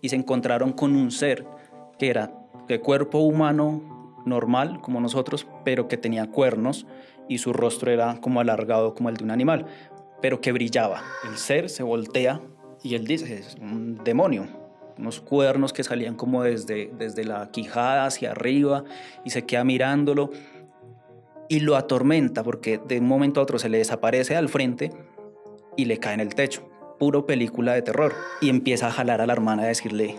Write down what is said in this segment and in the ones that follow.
y se encontraron con un ser que era de cuerpo humano normal como nosotros, pero que tenía cuernos y su rostro era como alargado como el de un animal, pero que brillaba. El ser se voltea y él dice, es un demonio, unos cuernos que salían como desde la quijada hacia arriba, y se queda mirándolo y lo atormenta porque de un momento a otro se le desaparece al frente y le cae en el techo. Puro película de terror. Y empieza a jalar a la hermana a decirle,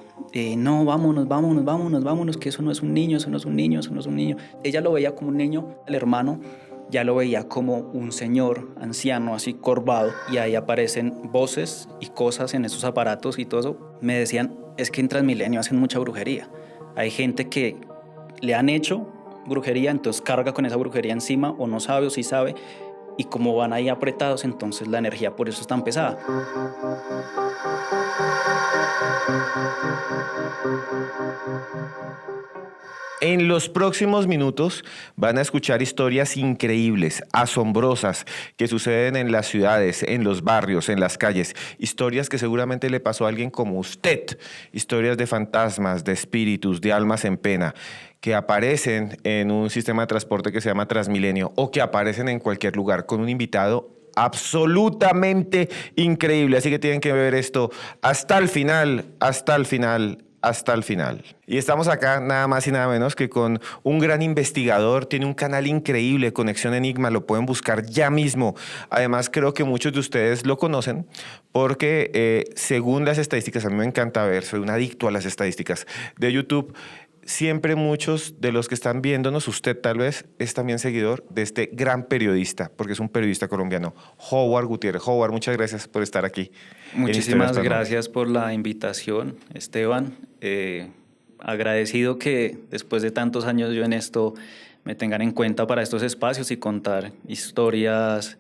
no, vámonos, vámonos, vámonos, vámonos, que eso no es un niño, eso no es un niño, eso no es un niño. Ella lo veía como un niño, el hermano ya lo veía como un señor anciano, así corvado, y ahí aparecen voces y cosas en esos aparatos y todo eso. Me decían, es que en Transmilenio hacen mucha brujería. Hay gente que le han hecho brujería, entonces carga con esa brujería encima, o no sabe o sí sabe, y como van ahí apretados, entonces la energía por eso es tan pesada. En los próximos minutos van a escuchar historias increíbles, asombrosas, que suceden en las ciudades, en los barrios, en las calles. Historias que seguramente le pasó a alguien como usted. Historias de fantasmas, de espíritus, de almas en pena, que aparecen en un sistema de transporte que se llama Transmilenio o que aparecen en cualquier lugar con un invitado absolutamente increíble. Así que tienen que ver esto hasta el final, hasta el final, hasta el final. Y estamos acá nada más y nada menos que con un gran investigador, tiene un canal increíble, Conexión Enigma, lo pueden buscar ya mismo. Además, creo que muchos de ustedes lo conocen porque según las estadísticas, a mí me encanta ver, soy un adicto a las estadísticas de YouTube. Siempre muchos de los que están viéndonos, usted tal vez es también seguidor de este gran periodista, porque es un periodista colombiano, Howard Gutiérrez. Howard, muchas gracias por estar aquí en Historias Muchísimas Paranormales. gracias por la invitación, Esteban. Agradecido que después de tantos años yo en esto me tengan en cuenta para estos espacios y contar historias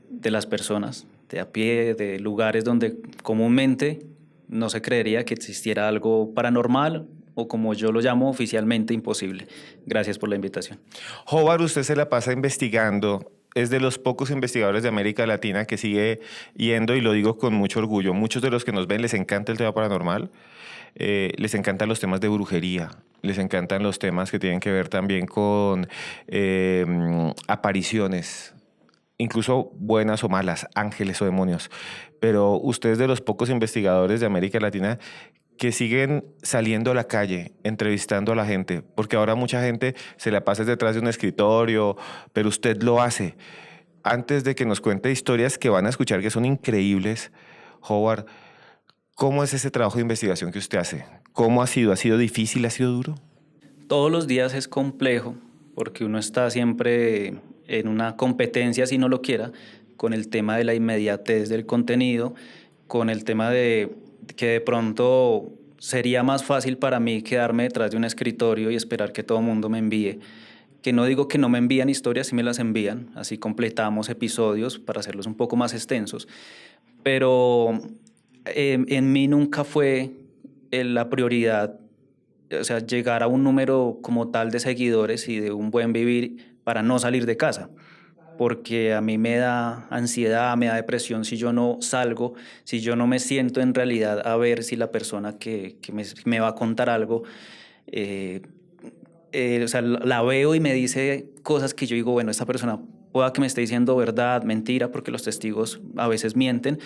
de las personas de a pie, de lugares donde comúnmente no se creería que existiera algo paranormal o, como yo lo llamo oficialmente, imposible. Gracias por la invitación. Howard, usted se la pasa investigando, es de los pocos investigadores de América Latina que sigue yendo, y lo digo con mucho orgullo. Muchos de los que nos ven les encanta el tema paranormal, les encantan los temas de brujería, les encantan los temas que tienen que ver también con apariciones, incluso buenas o malas, ángeles o demonios. Pero usted es de los pocos investigadores de América Latina que siguen saliendo a la calle, entrevistando a la gente, porque ahora mucha gente se la pasa detrás de un escritorio, pero usted lo hace. Antes de que nos cuente historias que van a escuchar que son increíbles, Howard, ¿cómo es ese trabajo de investigación que usted hace? ¿Cómo ha sido? ¿Ha sido difícil? ¿Ha sido duro? Todos los días es complejo porque uno está siempre en una competencia, si no lo quiera, con el tema de la inmediatez del contenido, con el tema de que de pronto sería más fácil para mí quedarme detrás de un escritorio y esperar que todo el mundo me envíe. Que no digo que no me envían historias, sí me las envían, así completamos episodios para hacerlos un poco más extensos, pero en mí nunca fue la prioridad, o sea, llegar a un número como tal de seguidores y de un buen vivir para no salir de casa, porque a mí me da ansiedad, me da depresión si yo no salgo, si yo no me siento en realidad a ver si la persona que me va a contar algo, eh, o sea, la veo y me dice cosas que yo digo, bueno, esta persona pueda que me esté diciendo verdad, mentira, porque los testigos a veces mienten,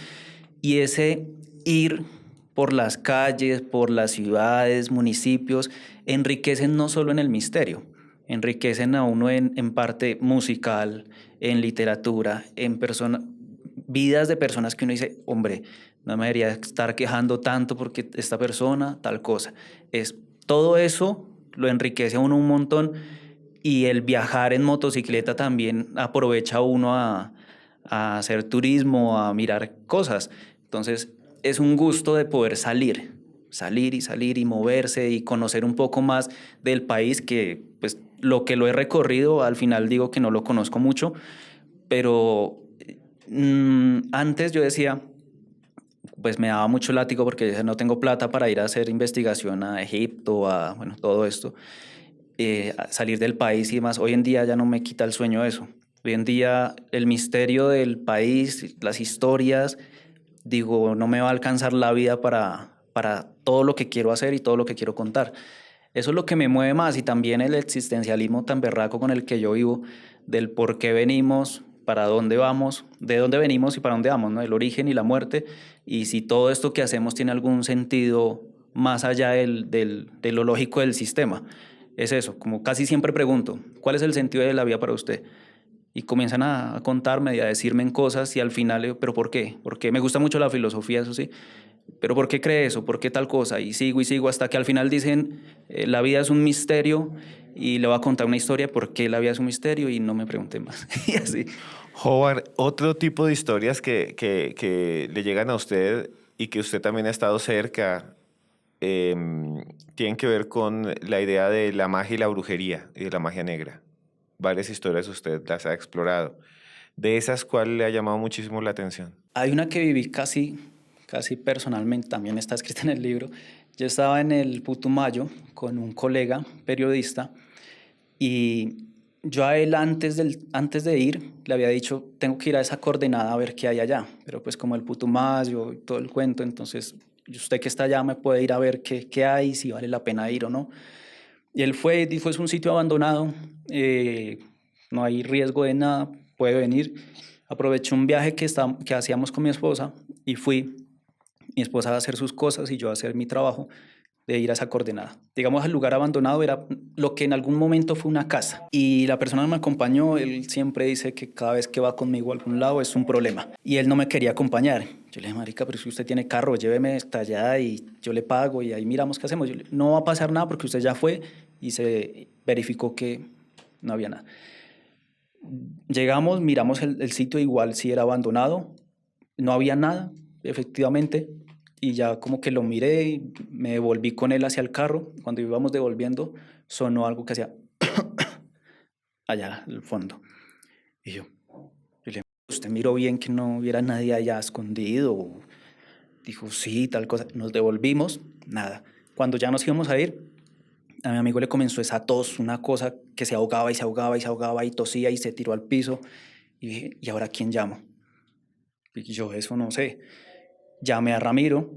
y ese ir por las calles, por las ciudades, municipios, enriquecen no solo en el misterio, enriquecen a uno en parte musical, en literatura, en vidas de personas que uno dice, hombre, no me debería estar quejando tanto porque esta persona, tal cosa. Todo eso lo enriquece a uno un montón, y el viajar en motocicleta también aprovecha a uno a hacer turismo, a mirar cosas. Entonces, es un gusto de poder salir y salir y moverse y conocer un poco más del país, que pues lo que lo he recorrido, al final digo que no lo conozco mucho, pero antes yo decía, pues me daba mucho látigo porque no tengo plata para ir a hacer investigación a Egipto, a bueno, todo esto, a salir del país y demás. Hoy en día ya no me quita el sueño eso. Hoy en día el misterio del país, las historias, digo, no me va a alcanzar la vida para todo lo que quiero hacer y todo lo que quiero contar. Eso es lo que me mueve más, y también el existencialismo tan berraco con el que yo vivo, del por qué venimos, para dónde vamos, de dónde venimos y para dónde vamos, ¿no? El origen y la muerte, y si todo esto que hacemos tiene algún sentido más allá de lo lógico del sistema. Es eso, como casi siempre pregunto, ¿cuál es el sentido de la vida para usted? Y comienzan a contarme y a decirme en cosas, y al final, ¿pero por qué? Porque me gusta mucho la filosofía, eso sí, pero ¿por qué cree eso? ¿Por qué tal cosa? Y sigo hasta que al final dicen, la vida es un misterio, y le voy a contar una historia por qué la vida es un misterio, y no me pregunté más. Y así. Howard, otro tipo de historias que le llegan a usted y que usted también ha estado cerca, tienen que ver con la idea de la magia y la brujería y de la magia negra. Varias historias usted las ha explorado. De esas, ¿cuál le ha llamado muchísimo la atención? Hay una que viví casi personalmente, también está escrita en el libro. Yo estaba en el Putumayo con un colega periodista, y yo a él antes de ir le había dicho, tengo que ir a esa coordenada a ver qué hay allá, pero pues como el Putumayo y todo el cuento, entonces usted que está allá me puede ir a ver qué hay, si vale la pena ir o no. Y él fue, dijo, es un sitio abandonado, no hay riesgo de nada, puede venir. Aproveché un viaje que hacíamos con mi esposa y fui. Mi esposa a hacer sus cosas y yo a hacer mi trabajo de ir a esa coordenada. Digamos, el lugar abandonado era lo que en algún momento fue una casa. Y la persona que me acompañó, él siempre dice que cada vez que va conmigo a algún lado es un problema. Y él no me quería acompañar. Yo le dije, marica, pero si usted tiene carro, lléveme hasta allá y yo le pago y ahí miramos qué hacemos. No va a pasar nada porque usted ya fue, y se verificó que no había nada. Llegamos, miramos el sitio, igual sí era abandonado, no había nada, efectivamente, y ya como que lo miré y me devolví con él hacia el carro. Cuando íbamos devolviendo, sonó algo que hacía allá al fondo. Y yo le dije, ¿usted miró bien que no hubiera nadie allá escondido? Dijo, sí, tal cosa. Nos devolvimos, nada. Cuando ya nos íbamos a ir, a mi amigo le comenzó esa tos, una cosa que se ahogaba y se ahogaba y se ahogaba y tosía y se tiró al piso. Y dije, ¿y ahora quién llamo? Y yo, eso no sé. Llamé a Ramiro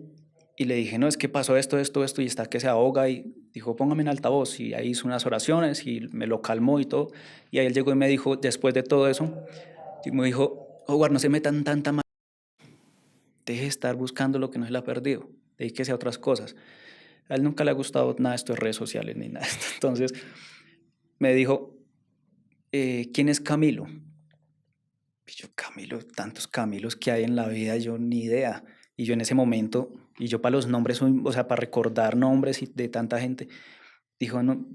y le dije, no, es que pasó esto, y está que se ahoga. Y dijo, póngame en altavoz. Y ahí hizo unas oraciones y me lo calmó y todo. Y ahí él llegó y me dijo, después de todo eso, y me dijo, Howard, no se metan tanta mal. Deje de estar buscando lo que no se le ha perdido. Dedíquese a otras cosas. A él nunca le ha gustado nada de esto de redes sociales ni nada de esto. Entonces me dijo, ¿quién es Camilo? Y yo, Camilo, tantos Camilos que hay en la vida, yo ni idea. Y yo en ese momento, y yo para los nombres, o sea, para recordar nombres de tanta gente, dijo, no,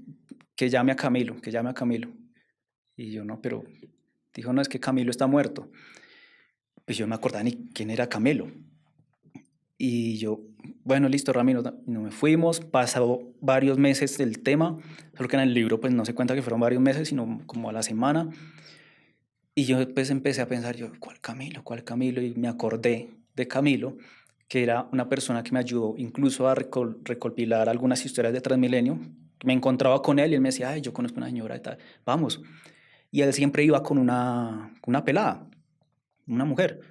que llame a Camilo, que llame a Camilo. Y yo, no, pero dijo, no, es que Camilo está muerto. Pues yo no me acordaba ni quién era Camilo. Y yo, bueno, listo, Ramiro, no me fuimos, pasó varios meses del tema, solo que en el libro pues no se cuenta que fueron varios meses, sino como a la semana. Y yo pues empecé a pensar, yo, ¿cuál Camilo? ¿Cuál Camilo? Y me acordé de Camilo, que era una persona que me ayudó incluso a recopilar algunas historias de Transmilenio. Me encontraba con él y él me decía, ay, yo conozco una señora y tal, vamos. Y él siempre iba con una pelada, una mujer.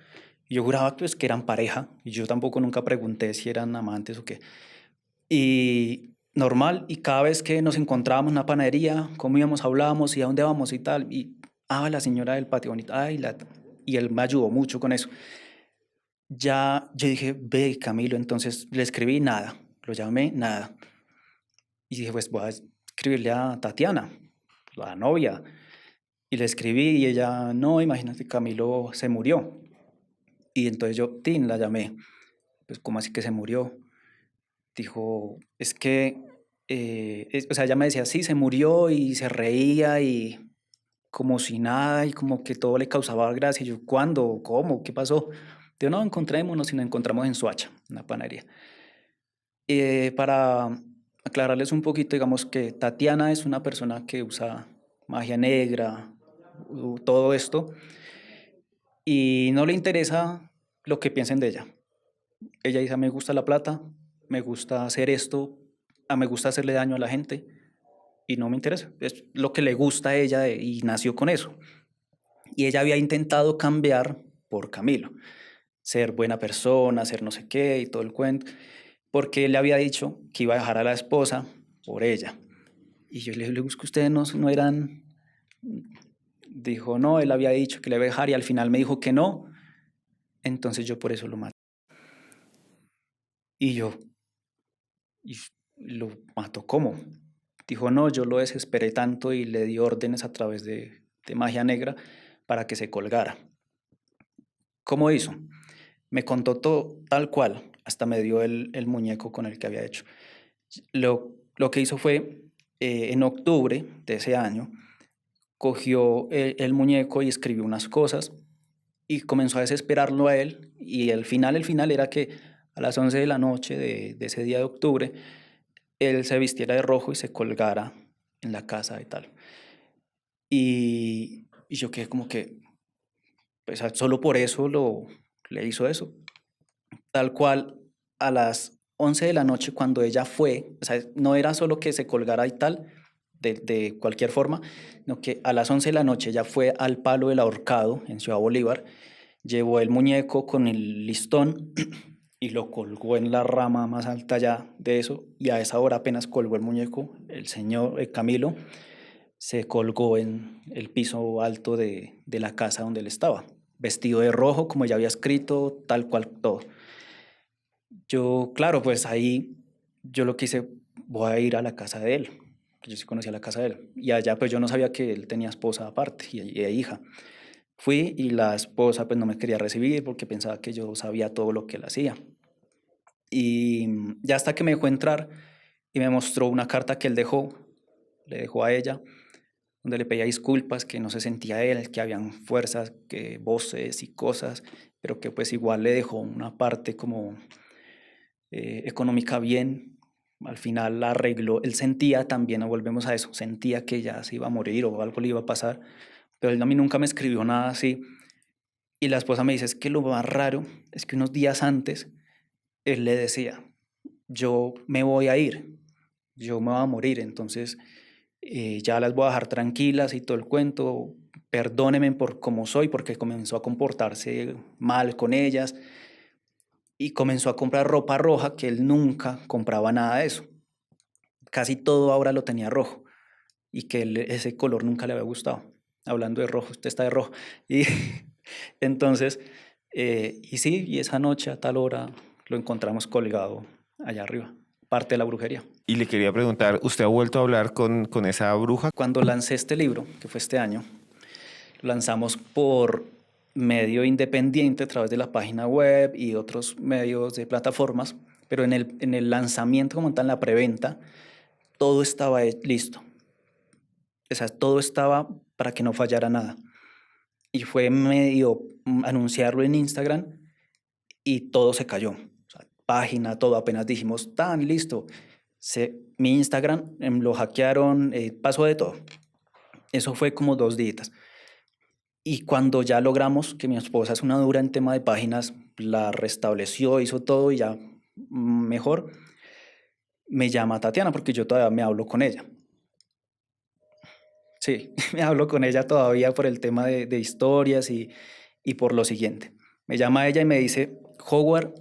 Y yo juraba pues, que eran pareja, y yo tampoco nunca pregunté si eran amantes o qué. Y normal, y cada vez que nos encontrábamos en una panadería, comíamos, hablábamos y a dónde vamos y tal. Y, la señora del patio bonito, y él me ayudó mucho con eso. Ya yo dije, ve, Camilo, entonces le escribí nada, lo llamé, nada. Y dije, pues voy a escribirle a Tatiana, la novia. Y le escribí y ella, no, imagínate, Camilo se murió. Y entonces yo, Tin, la llamé. Pues, ¿cómo así que se murió? Dijo, es que, o sea, ella me decía, sí, se murió, y se reía y como si nada, y como que todo le causaba gracia. Y yo, ¿cuándo? ¿Cómo? ¿Qué pasó? Digo, no, encontrémonos, y nos encontramos en Soacha, una panadería. Para aclararles un poquito, digamos que Tatiana es una persona que usa magia negra, todo esto, y no le interesa lo que piensen de ella. Ella dice, me gusta la plata, me gusta hacer esto, me gusta hacerle daño a la gente, y no me interesa. Es lo que le gusta a ella, y nació con eso. Y ella había intentado cambiar por Camilo, ser buena persona, ser no sé qué y todo el cuento, porque él le había dicho que iba a dejar a la esposa por ella. Y yo le dije, que ustedes no eran... Dijo, no, él había dicho que le iba a dejar y al final me dijo que no. Entonces yo por eso lo maté. Y yo, ¿y lo mató cómo? Dijo, no, yo lo desesperé tanto y le di órdenes a través de magia negra para que se colgara. ¿Cómo hizo? Me contó todo tal cual, hasta me dio el muñeco con el que había hecho. Lo que hizo fue, en octubre de ese año, cogió el muñeco y escribió unas cosas y comenzó a desesperarlo a él. Y el final era que a las 11 de la noche de ese día de octubre, él se vistiera de rojo y se colgara en la casa y tal. Y yo quedé como que, pues solo por eso le hizo eso. Tal cual, a las 11 de la noche cuando ella fue, o sea, no era solo que se colgara y tal, de cualquier forma, sino que a las 11 de la noche ella fue al palo del ahorcado en Ciudad Bolívar, llevó el muñeco con el listón y lo colgó en la rama más alta ya de eso, y a esa hora apenas colgó el muñeco, el señor Camilo se colgó en el piso alto de la casa donde él estaba, vestido de rojo, como ya había escrito, tal cual todo. Yo, claro, pues ahí yo lo que hice, voy a ir a la casa de él, que yo sí conocía la casa de él, y allá pues yo no sabía que él tenía esposa aparte y hija. Fui y la esposa pues no me quería recibir porque pensaba que yo sabía todo lo que él hacía. Y ya hasta que me dejó entrar y me mostró una carta que él le dejó a ella, donde le pedía disculpas, que no se sentía él, que habían fuerzas, que voces y cosas, pero que pues igual le dejó una parte como económica bien. Al final la arregló, él sentía también, no volvemos a eso, sentía que ya se iba a morir o algo le iba a pasar, pero él a mí nunca me escribió nada así. Y la esposa me dice, es que lo más raro es que unos días antes él le decía, yo me voy a ir, yo me voy a morir, entonces ya las voy a dejar tranquilas y todo el cuento, perdónenme por cómo soy, porque comenzó a comportarse mal con ellas y comenzó a comprar ropa roja, que él nunca compraba nada de eso. Casi todo ahora lo tenía rojo y que ese color nunca le había gustado. Hablando de rojo, usted está de rojo. Y entonces, y sí, y esa noche a tal hora lo encontramos colgado allá arriba, parte de la brujería. Y le quería preguntar, ¿usted ha vuelto a hablar con esa bruja? Cuando lancé este libro, que fue este año, lo lanzamos por medio independiente a través de la página web y otros medios de plataformas, pero en el lanzamiento como tal, en la preventa, todo estaba listo. O sea, todo estaba para que no fallara nada. Y fue medio anunciarlo en Instagram y todo se cayó. O sea, página, todo, apenas dijimos, tan listo. Mi Instagram lo hackearon, pasó de todo. Eso fue como 2 días. Y cuando ya logramos que mi esposa es una dura en tema de páginas, la restableció, hizo todo y ya mejor, me llama Tatiana porque yo todavía me hablo con ella. Sí, me hablo con ella todavía por el tema de historias y por lo siguiente. Me llama ella y me dice, Howard,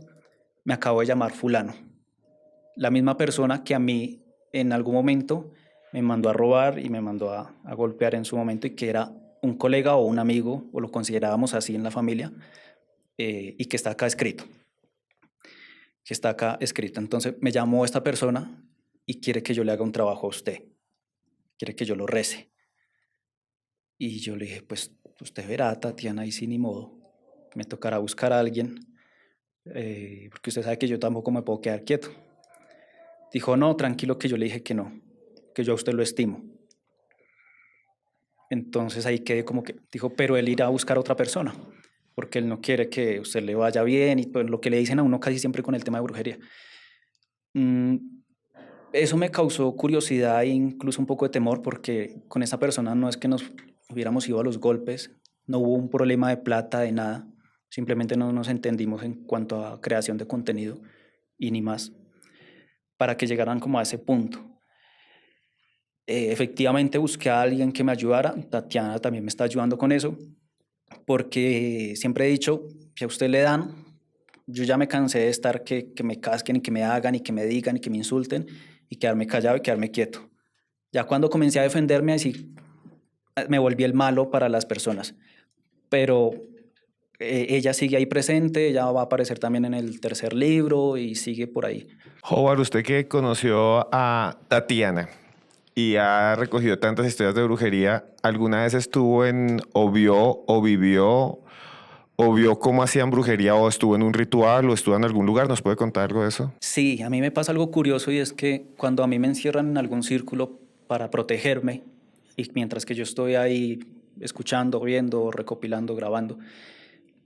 me acabo de llamar fulano. La misma persona que a mí en algún momento me mandó a robar y me mandó a golpear en su momento y que era un colega o un amigo, o lo considerábamos así en la familia, y que está acá escrito. Que está acá escrito. Entonces me llamó esta persona y quiere que yo le haga un trabajo a usted. Quiere que yo lo rece. Y yo le dije, pues usted verá, Tatiana, y sin ni modo. Me tocará buscar a alguien, porque usted sabe que yo tampoco me puedo quedar quieto. Dijo, no, tranquilo, que yo le dije que no, que yo a usted lo estimo. Entonces ahí quedé como que, dijo, pero él irá a buscar a otra persona, porque él no quiere que usted le vaya bien y pues lo que le dicen a uno casi siempre con el tema de brujería. Eso me causó curiosidad e incluso un poco de temor porque con esa persona no es que nos hubiéramos ido a los golpes, no hubo un problema de plata, de nada, simplemente no nos entendimos en cuanto a creación de contenido y ni más, para que llegaran como a ese punto. Efectivamente busqué a alguien que me ayudara, Tatiana también me está ayudando con eso, porque siempre he dicho que a usted le dan Yo ya me cansé de estar que me casquen y que me hagan y que me digan y que me insulten y quedarme callado y quedarme quieto. Ya cuando comencé a defenderme, así me volví el malo para las personas. Pero ella sigue ahí presente, ella va a aparecer también en el tercer libro y sigue por ahí. Howard, usted que conoció a Tatiana y ha recogido tantas historias de brujería, ¿alguna vez estuvo en o vio cómo hacían brujería o estuvo en un ritual o estuvo en algún lugar? ¿Nos puede contar algo de eso? Sí, a mí me pasa algo curioso y es que cuando a mí me encierran en algún círculo para protegerme y mientras que yo estoy ahí escuchando, viendo, recopilando, grabando,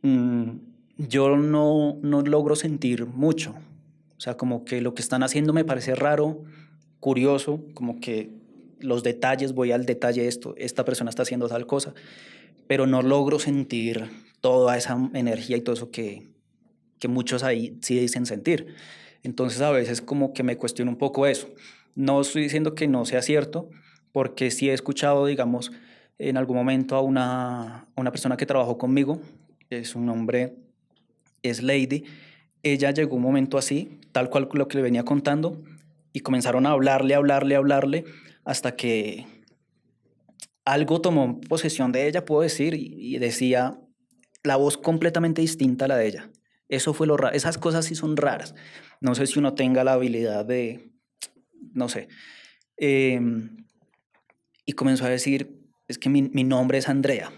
mm, yo no logro sentir mucho. O sea, como que lo que están haciendo me parece raro, curioso, como que los detalles, voy al detalle de esto, esta persona está haciendo tal cosa, pero no logro sentir toda esa energía y todo eso que muchos ahí sí dicen sentir. Entonces a veces como que me cuestiono un poco eso. No estoy diciendo que no sea cierto, porque sí he escuchado, digamos, en algún momento a una persona que trabajó conmigo, su nombre es Lady, ella llegó un momento así, tal cual lo que le venía contando, y comenzaron a hablarle, hablarle, hablarle, hasta que algo tomó posesión de ella, puedo decir, y decía la voz completamente distinta a la de ella. Eso fue lo raro. Esas cosas sí son raras. No sé si uno tenga la habilidad de, no sé. Eh, y comenzó a decir, es que mi nombre es Andrea.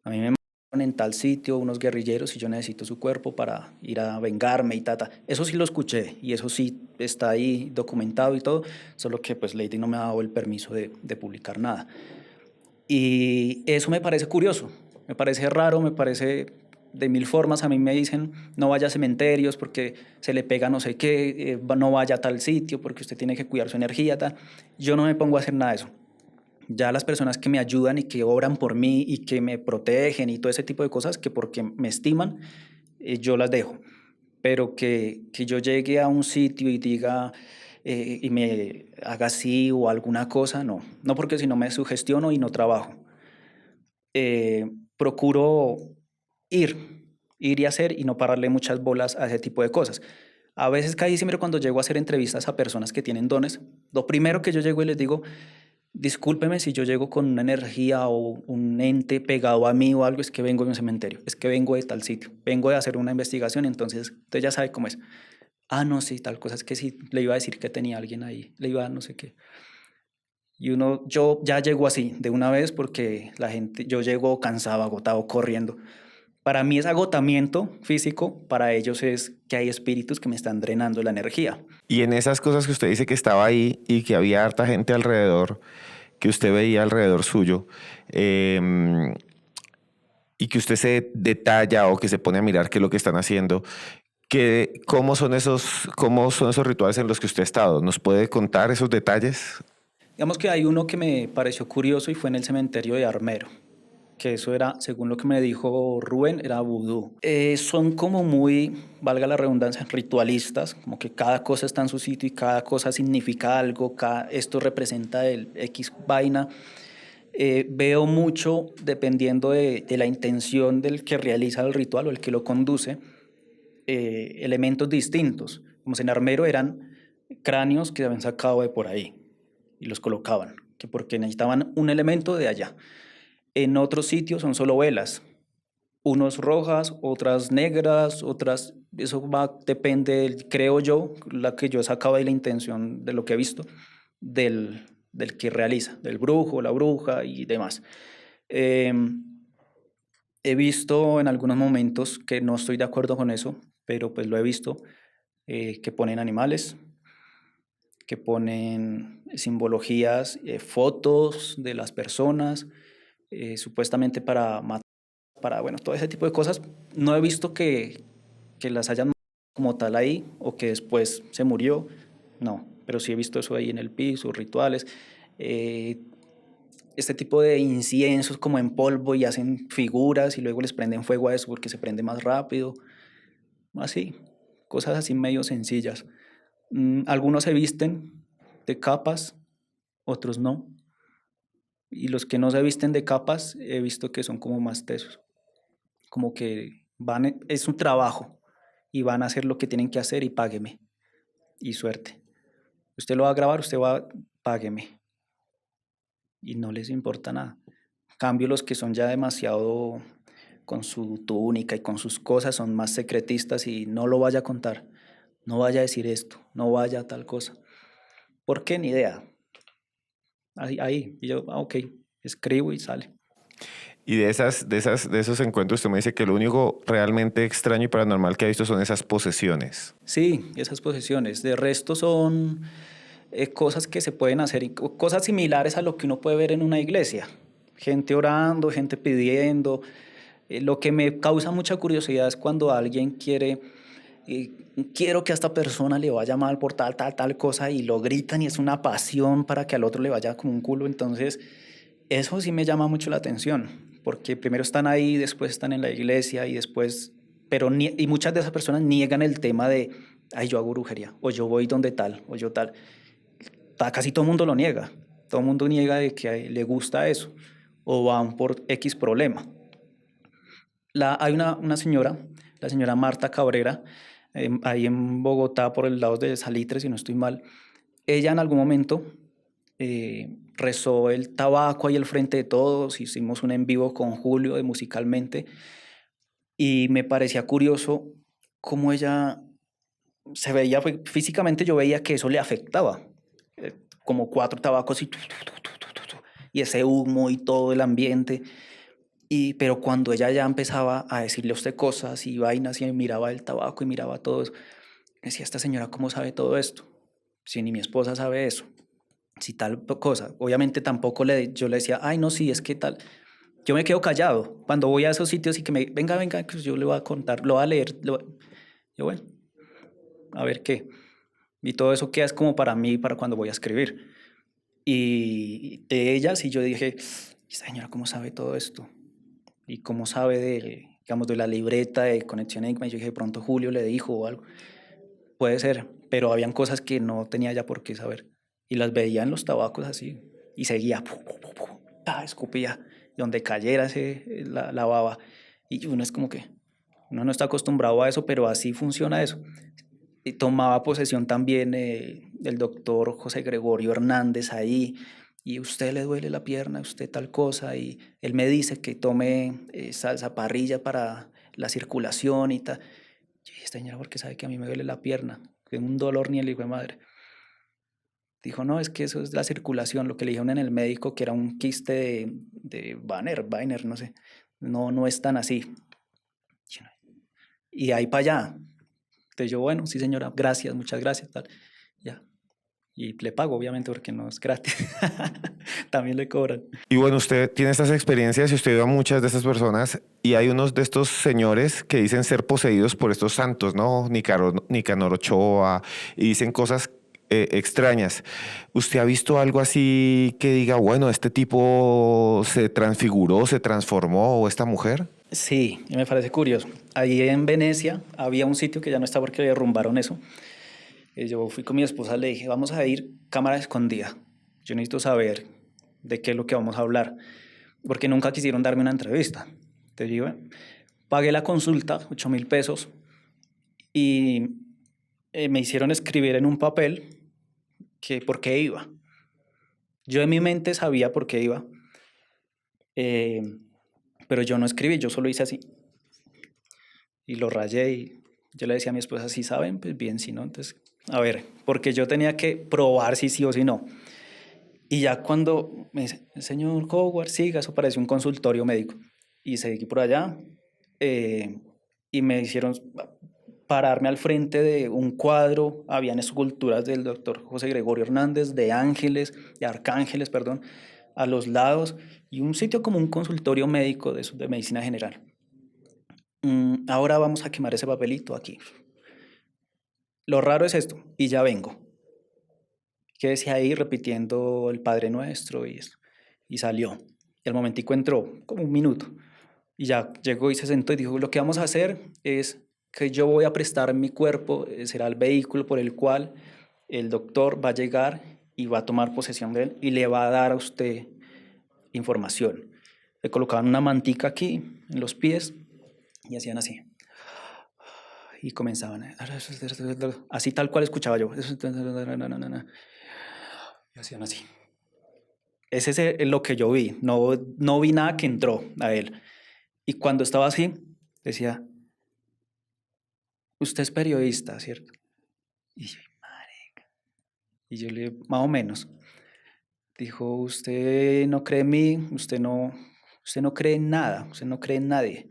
A mí me mataron en tal sitio unos guerrilleros y yo necesito su cuerpo para ir a vengarme y tata. Eso sí lo escuché y eso sí está ahí documentado y todo, solo que pues Lady no me ha dado el permiso de publicar nada. Y eso me parece curioso, me parece raro, me parece de mil formas. A mí me dicen no vaya a cementerios porque se le pega no sé qué, no vaya a tal sitio porque usted tiene que cuidar su energía, tal. Yo no me pongo a hacer nada de eso. Ya las personas que me ayudan y que obran por mí y que me protegen y todo ese tipo de cosas, que porque me estiman, yo las dejo. Pero que yo llegue a un sitio y diga y me haga así o alguna cosa, no. No, porque si no me sugestiono y no trabajo. Procuro ir, ir y hacer y no pararle muchas bolas a ese tipo de cosas. A veces casi siempre cuando llego a hacer entrevistas a personas que tienen dones, lo primero que yo llego y les digo, discúlpeme si yo llego con una energía o un ente pegado a mí o algo, es que vengo de un cementerio, es que vengo de tal sitio, vengo de hacer una investigación, entonces usted ya sabe cómo es. Ah, no, sí, tal cosa, es que sí, le iba a decir que tenía alguien ahí, le iba a no sé qué. Y uno, yo ya llego así de una vez porque la gente, yo llego cansado, agotado, corriendo. Para mí es agotamiento físico, para ellos es que hay espíritus que me están drenando la energía. Y en esas cosas que usted dice que estaba ahí y que había harta gente alrededor, que usted veía alrededor suyo, eh, y que usted se detalla o que se pone a mirar qué es lo que están haciendo, cómo son esos rituales en los que usted ha estado? ¿Nos puede contar esos detalles? Digamos que hay uno que me pareció curioso y fue en el cementerio de Armero, que eso era, según lo que me dijo Rubén, era vudú. Son como muy, valga la redundancia, ritualistas, como que cada cosa está en su sitio y cada cosa significa algo, esto representa el X vaina. Veo mucho, dependiendo de la intención del que realiza el ritual o el que lo conduce, elementos distintos. Como en Armero eran cráneos que habían sacado de por ahí y los colocaban, que porque necesitaban un elemento de allá. En otros sitios son solo velas, unos rojas, otras negras, otras, eso va, depende, creo yo, la que yo sacaba de la intención de lo que he visto, del que realiza, del brujo, la bruja y demás. Eh, He visto en algunos momentos que no estoy de acuerdo con eso, pero pues lo he visto, que ponen animales, que ponen simbologías, fotos de las personas, supuestamente para matar, para, bueno, todo ese tipo de cosas. No he visto que las hayan como tal ahí o que después se murió, no, pero sí he visto eso ahí en el piso, rituales. Eh, este tipo de inciensos como en polvo y hacen figuras y luego les prenden fuego a eso porque se prende más rápido, así, cosas así medio sencillas. Algunos se visten de capas, otros no, y los que no se visten de capas he visto que son como más tesos, como que van, es un trabajo y van a hacer lo que tienen que hacer y págueme. Y suerte. Usted lo va a grabar, págueme. Y no les importa nada. En cambio, los que son ya demasiado con su túnica y con sus cosas son más secretistas y no lo vaya a contar, no vaya a decir esto, no vaya a tal cosa. ¿Por qué? Ni idea. Ahí. Y yo, ok, escribo y sale. Y de esos encuentros, usted me dice que lo único realmente extraño y paranormal que ha visto son esas posesiones. Sí, esas posesiones. De resto son cosas que se pueden hacer, cosas similares a lo que uno puede ver en una iglesia. Gente orando, gente pidiendo. Lo que me causa mucha curiosidad es cuando alguien quiero que a esta persona le vaya mal por tal cosa y lo gritan y es una pasión para que al otro le vaya como un culo. Entonces, eso sí me llama mucho la atención, porque primero están ahí, después están en la iglesia y después, y muchas de esas personas niegan el tema de, ay, yo hago brujería, o yo voy donde tal, o yo tal. Casi todo el mundo lo niega, todo el mundo niega de que le gusta eso, o van por X problema. Hay una señora, la señora Marta Cabrera, ahí en Bogotá, por el lado de Salitre, si no estoy mal. Ella en algún momento rezó el tabaco ahí al frente de todos, hicimos un en vivo con Julio de Musicalmente, y me parecía curioso cómo ella se veía, físicamente yo veía que eso le afectaba, como 4 tabacos y ese humo y todo el ambiente. Pero cuando ella ya empezaba a decirle a usted cosas y vainas y miraba el tabaco y miraba todo eso, decía, esta señora, ¿cómo sabe todo esto? Si ni mi esposa sabe eso, si tal cosa. Obviamente tampoco yo le decía, ay, no, sí, es que tal. Yo me quedo callado cuando voy a esos sitios y que venga, pues yo le voy a contar, lo voy a leer. Yo, bueno, a ver qué. Y todo eso queda es como para mí, para cuando voy a escribir. Y de ellas, y yo dije, esta señora, ¿cómo sabe todo esto? Y cómo sabe digamos, de la libreta de Conexión Enigma. Y yo dije, de pronto Julio le dijo o algo. Puede ser, pero habían cosas que no tenía ya por qué saber. Y las veía en los tabacos así. Y seguía, escupía. Y donde cayera la baba. Y uno es como que, uno no está acostumbrado a eso, pero así funciona eso. Y tomaba posesión también el doctor José Gregorio Hernández ahí, y usted le duele la pierna, usted tal cosa, y él me dice que tome salsa parrilla para la circulación y tal. Yo dije, esta señora, ¿por qué sabe que a mí me duele la pierna? Tengo un dolor ni el hijo de madre. Dijo, no, es que eso es la circulación, lo que le dijeron en el médico, que era un quiste de Banner, no sé. No, no es tan así. Y ahí para allá. Entonces yo, bueno, sí señora, gracias, muchas gracias, tal. Ya. Y le pago, obviamente, porque no es gratis. También le cobran. Y bueno, usted tiene estas experiencias y usted ve a muchas de estas personas y hay unos de estos señores que dicen ser poseídos por estos santos, ¿no? Nicanor Ochoa, y dicen cosas extrañas. ¿Usted ha visto algo así que diga, bueno, este tipo se transfiguró, se transformó o esta mujer? Sí, y me parece curioso. Ahí en Venecia había un sitio que ya no está porque le derrumbaron eso. Yo fui con mi esposa, le dije, vamos a ir cámara escondida. Yo necesito saber de qué es lo que vamos a hablar, porque nunca quisieron darme una entrevista. Entonces yo pagué la consulta, 8.000 pesos, y me hicieron escribir en un papel que por qué iba. Yo en mi mente sabía por qué iba, eh, pero yo no escribí, yo solo hice así. Y lo rayé y yo le decía a mi esposa, si saben, pues bien, si no, entonces, a ver, porque yo tenía que probar si sí o si no. Y ya cuando me dice, señor Howard, siga, eso parece un consultorio médico. Y seguí por allá y me hicieron pararme al frente de un cuadro, habían esculturas del doctor José Gregorio Hernández, de arcángeles, perdón, a los lados, y un sitio como un consultorio médico de medicina general. Ahora vamos a quemar ese papelito aquí. Lo raro es esto, y ya vengo. Quédese ahí repitiendo el Padre Nuestro y eso. Y salió. Y al momentico entró, como un minuto. Y ya llegó y se sentó y dijo, lo que vamos a hacer es que yo voy a prestar mi cuerpo, será el vehículo por el cual el doctor va a llegar y va a tomar posesión de él y le va a dar a usted información. Le colocaban una mantica aquí en los pies y hacían así. y comenzaban así tal cual escuchaba yo. Y hacían así. Ese es lo que yo vi. No vi nada que entró a él. Y cuando estaba así, decía, usted es periodista, ¿cierto? Y yo, marica. Y yo le más o menos. Dijo, usted no cree en mí, usted no cree en nada, usted no cree en nadie.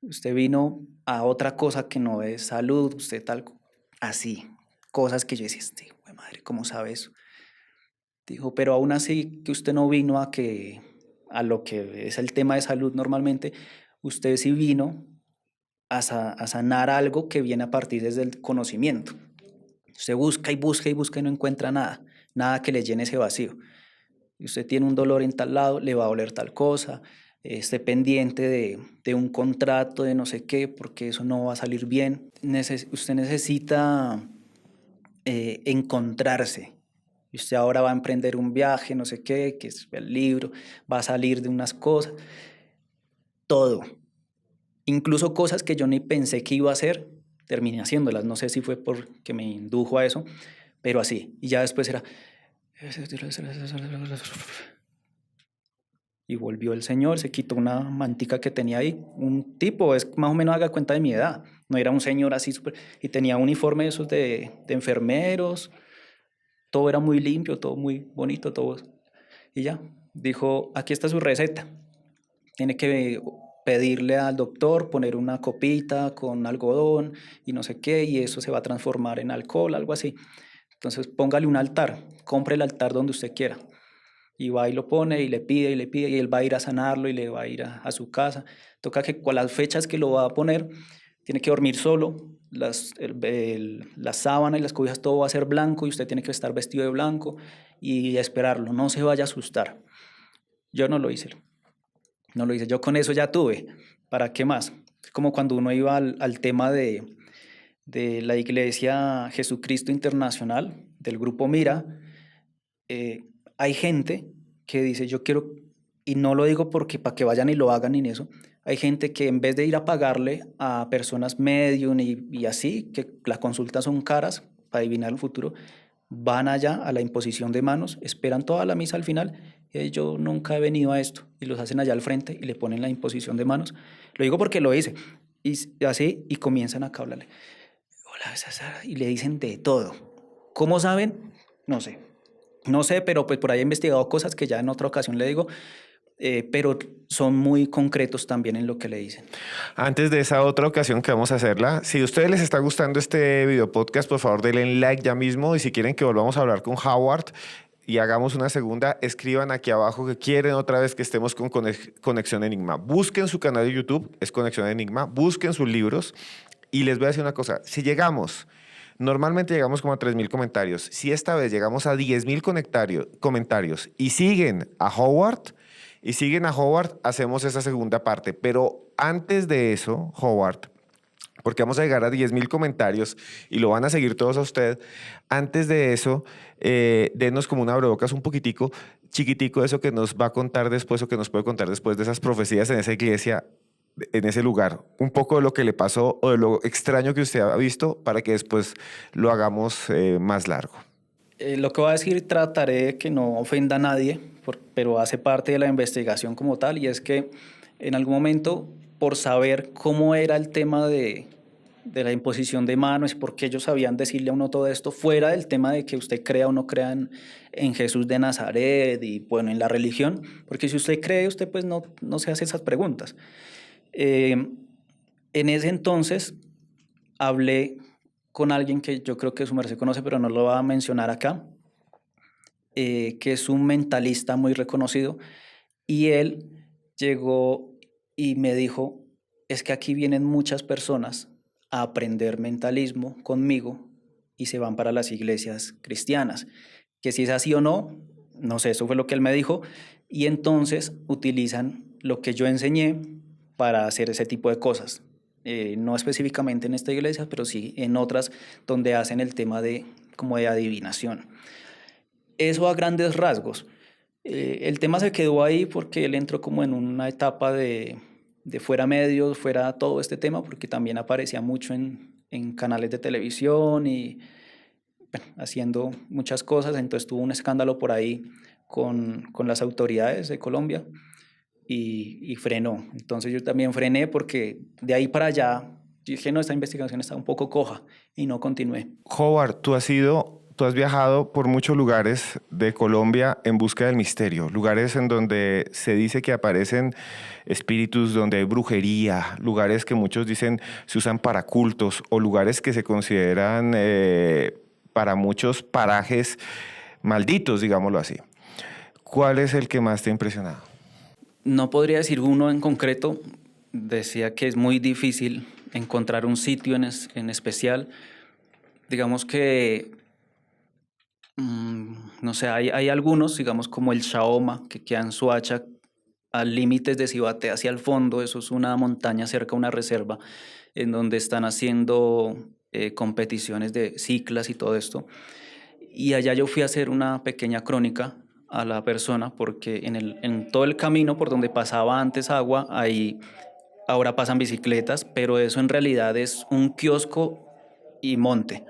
Usted vino a otra cosa que no es salud, usted tal, así. Cosas que yo decía, madre, ¿cómo sabe eso? Dijo, pero aún así que usted no vino a lo que es el tema de salud normalmente, usted sí vino a sanar algo que viene a partir desde el conocimiento. Usted busca y busca y busca y no encuentra nada, nada que le llene ese vacío. Y usted tiene un dolor en tal lado, le va a doler tal cosa, esté pendiente de un contrato, de no sé qué, porque eso no va a salir bien. Usted necesita encontrarse. Y usted ahora va a emprender un viaje, no sé qué, que es el libro, va a salir de unas cosas, todo. Incluso cosas que yo ni pensé que iba a hacer, terminé haciéndolas. No sé si fue porque me indujo a eso, pero así. Y ya después era... Y volvió el señor, se quitó una mantica que tenía ahí. Un tipo, es más o menos haga cuenta de mi edad. No era un señor así súper... Y tenía un uniforme de esos de enfermeros. Todo era muy limpio, todo muy bonito, todo. Y ya, dijo, aquí está su receta. Tiene que pedirle al doctor, poner una copita con algodón y no sé qué, y eso se va a transformar en alcohol, algo así. Entonces póngale un altar, compre el altar donde usted quiera. Y va y lo pone y le pide y le pide, y él va a ir a sanarlo y le va a ir a su casa. Toca que con las fechas que lo va a poner, tiene que dormir solo, la sábana y las cobijas, todo va a ser blanco y usted tiene que estar vestido de blanco y esperarlo, no se vaya a asustar. Yo no lo hice. No lo hice, yo con eso ya tuve. ¿Para qué más? Es como cuando uno iba al tema de la Iglesia Jesucristo Internacional, del grupo Mira, hay gente que dice, yo quiero, y no lo digo porque para que vayan y lo hagan ni eso, hay gente que en vez de ir a pagarle a personas medium y así, que las consultas son caras para adivinar el futuro, van allá a la imposición de manos, esperan toda la misa al final y yo nunca he venido a esto y los hacen allá al frente y le ponen la imposición de manos. Lo digo porque lo hice y así y comienzan acá a hablarle. Hola, César, y le dicen de todo. ¿Cómo saben? No sé. No sé, pero pues por ahí he investigado cosas que ya en otra ocasión le digo, pero son muy concretos también en lo que le dicen. Antes de esa otra ocasión que vamos a hacerla, si a ustedes les está gustando este video podcast, por favor denle like ya mismo y si quieren que volvamos a hablar con Howard y hagamos una segunda, escriban aquí abajo que quieren otra vez que estemos con Conexión Enigma. Busquen su canal de YouTube, es Conexión Enigma, busquen sus libros y les voy a decir una cosa, si llegamos... Normalmente llegamos como a 3.000 comentarios. Si esta vez llegamos a 10.000 comentarios y siguen a Howard, hacemos esa segunda parte. Pero antes de eso, Howard, porque vamos a llegar a 10.000 comentarios y lo van a seguir todos a usted, antes de eso, denos como un abrebocas un poquitico, chiquitico, eso que nos va a contar después o que nos puede contar después de esas profecías en esa iglesia, en ese lugar, un poco de lo que le pasó o de lo extraño que usted ha visto para que después lo hagamos más largo. Lo que voy a decir trataré de que no ofenda a nadie, pero hace parte de la investigación como tal, y es que en algún momento, por saber cómo era el tema de la imposición de manos, por qué ellos sabían decirle a uno todo esto, fuera del tema de que usted crea o no crea en Jesús de Nazaret y bueno, en la religión, porque si usted cree, usted pues no se hace esas preguntas. En ese entonces hablé con alguien que yo creo que su merced conoce, pero no lo va a mencionar acá, que es un mentalista muy reconocido, y él llegó y me dijo, es que aquí vienen muchas personas a aprender mentalismo conmigo y se van para las iglesias cristianas, que si es así o no, no sé, eso fue lo que él me dijo, y entonces utilizan lo que yo enseñé para hacer ese tipo de cosas. No específicamente en esta iglesia, pero sí en otras donde hacen el tema como de adivinación. Eso a grandes rasgos. El tema se quedó ahí porque él entró como en una etapa de fuera medios, fuera todo este tema, porque también aparecía mucho en canales de televisión y bueno, haciendo muchas cosas. Entonces tuvo un escándalo por ahí con las autoridades de Colombia y frenó. Entonces yo también frené porque de ahí para allá dije, no, esta investigación está un poco coja y no continué. Howard, tú has viajado por muchos lugares de Colombia en busca del misterio, lugares en donde se dice que aparecen espíritus, donde hay brujería, lugares que muchos dicen se usan para cultos o lugares que se consideran para muchos parajes malditos, digámoslo así. ¿Cuál es el que más te ha impresionado? No podría decir uno en concreto. Decía que es muy difícil encontrar un sitio en especial. Digamos que, no sé, hay algunos, digamos como el Shaoma, que queda en Soacha, al límites de Cibate hacia el fondo. Eso es una montaña cerca a una reserva en donde están haciendo competiciones de ciclas y todo esto. Y allá yo fui a hacer una pequeña crónica a la persona porque en todo el camino por donde pasaba antes agua, ahí ahora pasan bicicletas, pero eso en realidad es un kiosco y monte.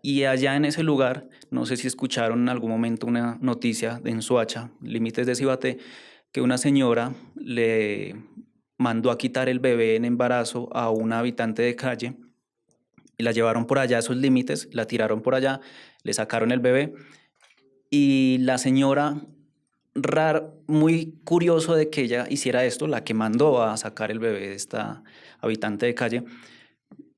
Y allá en ese lugar, no sé si escucharon en algún momento una noticia en Soacha, límites de Cibate, que una señora le mandó a quitar el bebé en embarazo a una habitante de calle y la llevaron por allá a esos límites, la tiraron por allá, le sacaron el bebé y la señora, muy curioso de que ella hiciera esto, la que mandó a sacar el bebé de esta habitante de calle,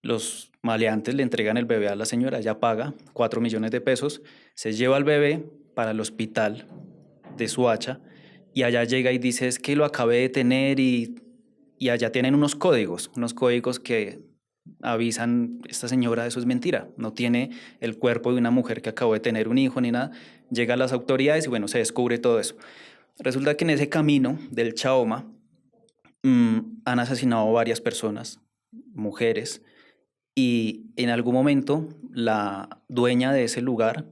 los maleantes le entregan el bebé a la señora, ella paga 4 millones de pesos, se lleva al bebé para el hospital de Suacha y allá llega y dice es que lo acabé de tener y allá tienen unos códigos que avisan, esta señora, eso es mentira, no tiene el cuerpo de una mujer que acabó de tener un hijo ni nada. Llega a las autoridades y bueno, se descubre todo eso. Resulta que en ese camino del Chaoma han asesinado varias personas, mujeres, y en algún momento la dueña de ese lugar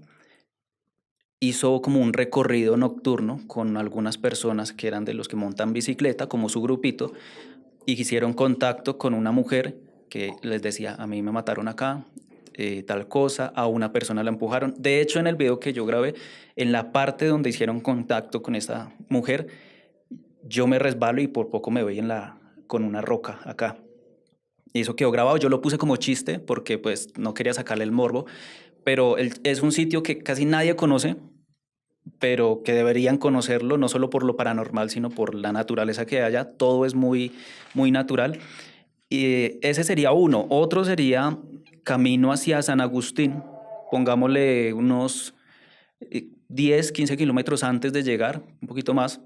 hizo como un recorrido nocturno con algunas personas que eran de los que montan bicicleta, como su grupito, y hicieron contacto con una mujer que les decía, a mí me mataron acá, tal cosa, a una persona la empujaron. De hecho, en el video que yo grabé, en la parte donde hicieron contacto con esta mujer, yo me resbalo y por poco me voy con una roca acá. Y eso quedó grabado, yo lo puse como chiste porque pues no quería sacarle el morbo, pero es un sitio que casi nadie conoce, pero que deberían conocerlo, no solo por lo paranormal, sino por la naturaleza que hay allá. Todo es muy, muy natural. Y ese sería uno. Otro sería camino hacia San Agustín. Pongámosle unos 10, 15 kilómetros antes de llegar, un poquito más.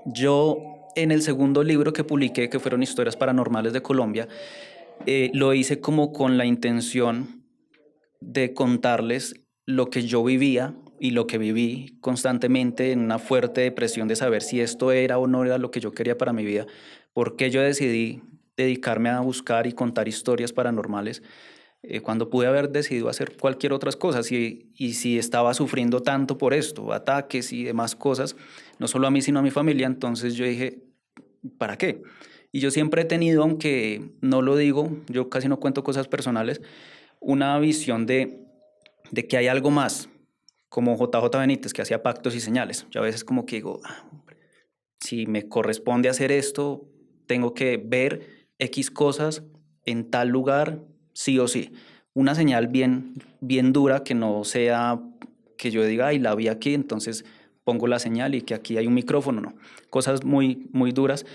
Yo, en el segundo libro que publiqué, que fueron Historias Paranormales de Colombia, lo hice como con la intención de contarles lo que yo vivía y lo que viví constantemente en una fuerte depresión de saber si esto era o no era lo que yo quería para mi vida, porque yo decidí dedicarme a buscar y contar historias paranormales cuando pude haber decidido hacer cualquier otras cosas y si estaba sufriendo tanto por esto, ataques y demás cosas, no solo a mí sino a mi familia, entonces yo dije, ¿para qué? Y yo siempre he tenido, aunque no lo digo, yo casi no cuento cosas personales, una visión de que hay algo más, como JJ Benítez, que hacía pactos y señales. Yo a veces como que digo, si me corresponde hacer esto, tengo que ver X cosas en tal lugar, sí o sí. Una señal bien, bien dura que no sea que yo diga, ay, la vi aquí, entonces pongo la señal y que aquí hay un micrófono, no. Cosas muy, muy duras.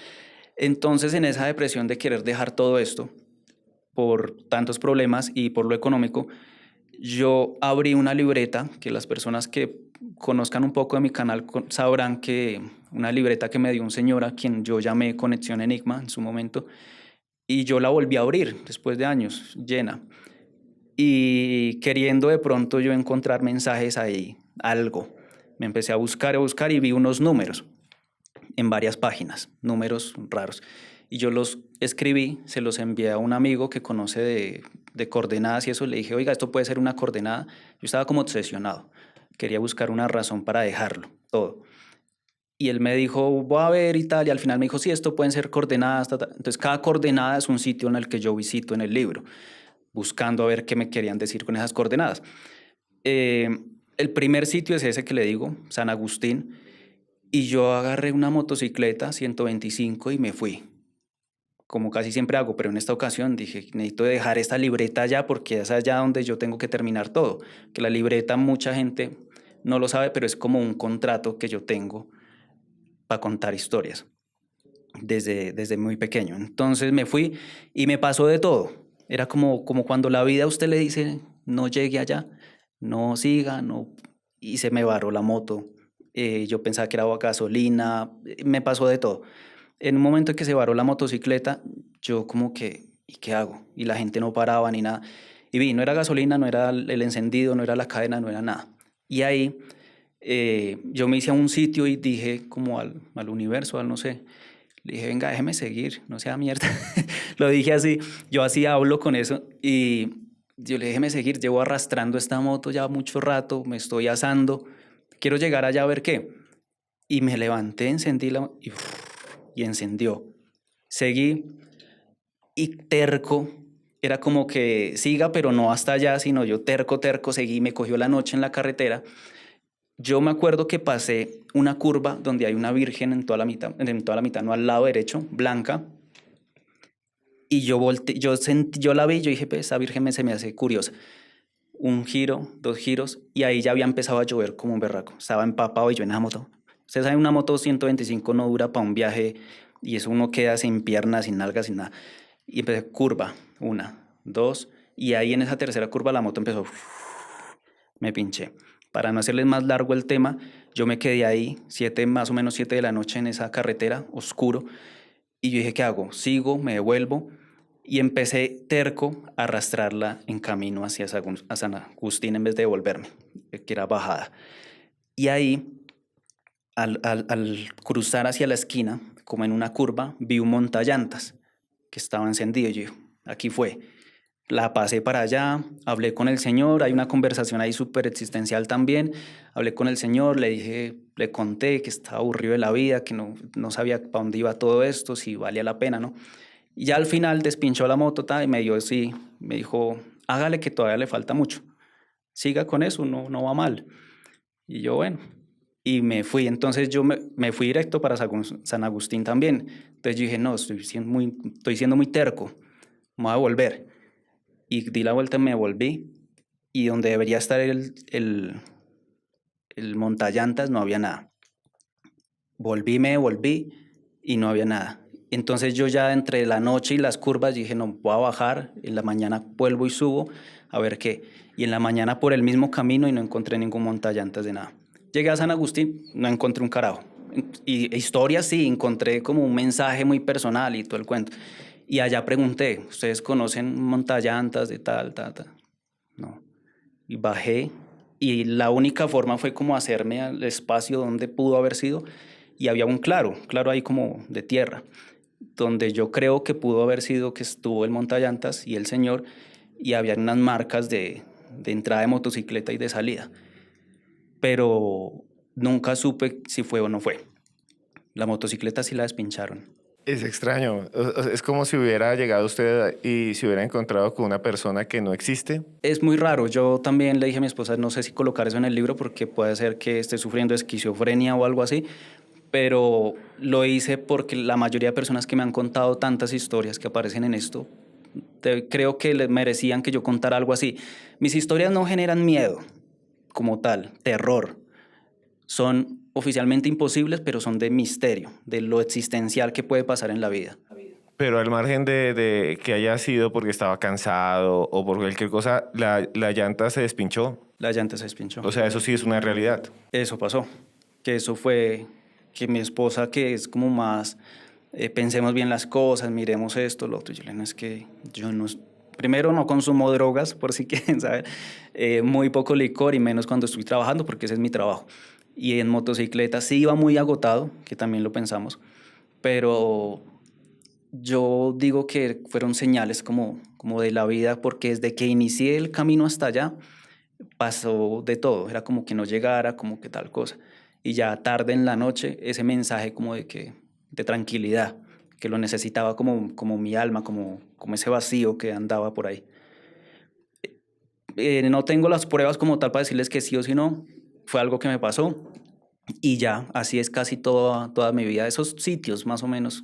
Entonces, en esa depresión de querer dejar todo esto por tantos problemas y por lo económico, yo abrí una libreta que las personas que conozcan un poco de mi canal sabrán que una libreta que me dio un señor a quien yo llamé Conexión Enigma en su momento y yo la volví a abrir después de años llena y queriendo de pronto yo encontrar mensajes ahí, algo. Me empecé a buscar y vi unos números en varias páginas, números raros. Y yo los escribí, se los envié a un amigo que conoce de coordenadas y eso. Le dije, oiga, esto puede ser una coordenada. Yo estaba como obsesionado. Quería buscar una razón para dejarlo, todo. Y él me dijo, voy a ver y tal. Y al final me dijo, sí, esto pueden ser coordenadas. Ta, ta. Entonces, cada coordenada es un sitio en el que yo visito en el libro. buscando a ver qué me querían decir con esas coordenadas. El primer sitio es ese que le digo, San Agustín, y yo agarré una motocicleta 125 y me fui, como casi siempre hago, pero en esta ocasión dije, necesito dejar esta libreta allá porque es allá donde yo tengo que terminar todo. Que la libreta mucha gente no lo sabe, pero es como un contrato que yo tengo para contar historias desde muy pequeño. Entonces me fui y me pasó de todo. Era como cuando la vida a usted le dice, no llegue allá, no siga, no, y se me varó la moto. Yo pensaba que era gasolina, me pasó de todo. En un momento en que se varó la motocicleta, yo como que, ¿y qué hago? Y la gente no paraba ni nada. Y vi, no era gasolina, no era el encendido, no era la cadena, no era nada. Y ahí yo me hice a un sitio y dije como al universo, al no sé, le dije, venga, déjeme seguir, no sea mierda. Lo dije así, yo así hablo con eso y yo le dije, déjeme seguir, llevo arrastrando esta moto ya mucho rato, me estoy asando, quiero llegar allá a ver qué. Y me levanté, encendí y encendió. Seguí y terco, era como que siga, pero no hasta allá, sino yo terco, seguí, me cogió la noche en la carretera. Yo me acuerdo que pasé una curva donde hay una virgen en toda la mitad, no al lado derecho, blanca, y yo volteé, yo la vi, yo dije, pues esa virgen se me hace curiosa. Un giro, dos giros, y ahí ya había empezado a llover como un berraco. Estaba empapado y yo en esa moto. Ustedes saben, una moto 125 no dura para un viaje y eso uno queda sin piernas, sin nalgas, sin nada. Y empecé curva, una, dos, y ahí en esa tercera curva la moto empezó, me pinché. Para no hacerles más largo el tema, yo me quedé ahí, más o menos 7 de la noche en esa carretera, oscuro, y yo dije, ¿qué hago? Sigo, me devuelvo, y empecé terco a arrastrarla en camino hacia San Agustín en vez de devolverme, que era bajada. Y ahí, al cruzar hacia la esquina, como en una curva, vi un montallantas que estaba encendido. Y yo dije, aquí fue. La pasé para allá, hablé con el señor, hay una conversación ahí súper existencial también. Hablé con el señor, le dije, le conté que estaba aburrido de la vida, que no sabía para dónde iba todo esto, si valía la pena, ¿no? Y ya al final despinchó la moto y me dio sí, me dijo, hágale que todavía le falta mucho. Siga con eso, no va mal. Y yo, bueno, y me fui. Entonces yo me fui directo para San Agustín también. Entonces yo dije, no, estoy siendo muy terco, me voy a volver. Y di la vuelta y me volví. Y donde debería estar el montallantas no había nada. Me devolví y no había nada. Entonces yo ya entre la noche y las curvas dije, no, voy a bajar, en la mañana vuelvo y subo a ver qué. Y en la mañana por el mismo camino y no encontré ningún montallantas de nada. Llegué a San Agustín, no encontré un carajo. Y historias sí, encontré como un mensaje muy personal y todo el cuento. Y allá pregunté, ¿ustedes conocen montallantas de tal? No. Y bajé y la única forma fue como hacerme al espacio donde pudo haber sido y había un claro ahí como de tierra, donde yo creo que pudo haber sido que estuvo el montallantas y el señor y había unas marcas de entrada de motocicleta y de salida, pero nunca supe si fue o no fue. La motocicleta sí la despincharon. Es extraño. Es como si hubiera llegado usted y se hubiera encontrado con una persona que no existe. Es muy raro. Yo también le dije a mi esposa, no sé si colocar eso en el libro porque puede ser que esté sufriendo de esquizofrenia o algo así, pero lo hice porque la mayoría de personas que me han contado tantas historias que aparecen en esto, creo que les merecían que yo contara algo así. Mis historias no generan miedo como tal, terror. Son oficialmente imposibles, pero son de misterio, de lo existencial que puede pasar en la vida. Pero al margen de que haya sido porque estaba cansado o por cualquier cosa, la llanta se despinchó. La llanta se despinchó. O sea, eso sí es una realidad. Eso pasó. Que eso fue que mi esposa, que es como más, pensemos bien las cosas, miremos esto, lo otro. Yo le digo, es que yo no, primero no consumo drogas, por si quieren saber, muy poco licor y menos cuando estoy trabajando, porque ese es mi trabajo. Y en motocicleta sí iba muy agotado, que también lo pensamos, pero yo digo que fueron señales como de la vida, porque desde que inicié el camino hasta allá, pasó de todo, era como que no llegara, como que tal cosa. Y ya tarde en la noche, ese mensaje como de tranquilidad, que lo necesitaba como mi alma, como ese vacío que andaba por ahí. No tengo las pruebas como tal para decirles que sí o sí no. Fue algo que me pasó y ya, así es casi toda mi vida. Esos sitios más o menos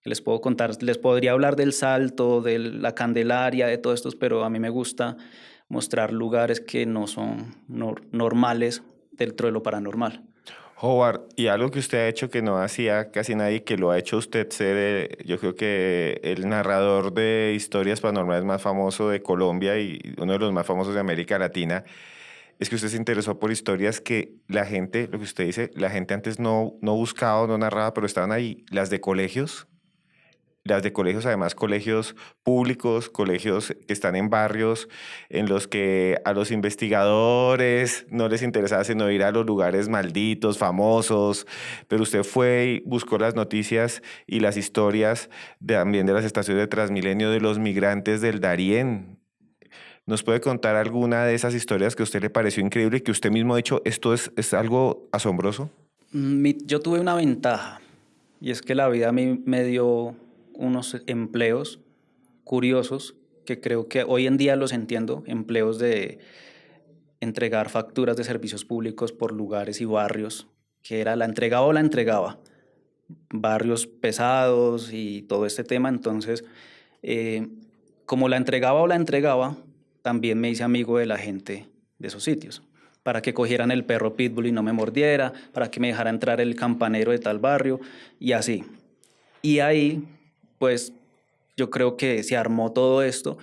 que les puedo contar, les podría hablar del Salto, de la Candelaria, de todos estos, pero a mí me gusta mostrar lugares que no son normales dentro de lo paranormal. Howard, y algo que usted ha hecho que no hacía casi nadie, que lo ha hecho usted ser, yo creo que el narrador de historias paranormales más famoso de Colombia y uno de los más famosos de América Latina, es que usted se interesó por historias que la gente, lo que usted dice, la gente antes no buscaba o no narraba, pero estaban ahí, las de colegios, además colegios públicos, colegios que están en barrios en los que a los investigadores no les interesaba sino ir a los lugares malditos, famosos, pero usted fue y buscó las noticias y las historias también de las estaciones de Transmilenio de los migrantes del Darién. ¿Nos puede contar alguna de esas historias que a usted le pareció increíble y que usted mismo ha dicho, esto es algo asombroso? Yo tuve una ventaja y es que la vida a mí me dio unos empleos curiosos que creo que hoy en día los entiendo, empleos de entregar facturas de servicios públicos por lugares y barrios, que era la entregaba o la entregaba, barrios pesados y todo este tema. Entonces, eh, como la entregaba o la entregaba, también me hice amigo de la gente de esos sitios, para que cogieran el perro pitbull y no me mordiera, para que me dejara entrar el campanero de tal barrio y así. Y ahí, pues, yo creo que se armó todo esto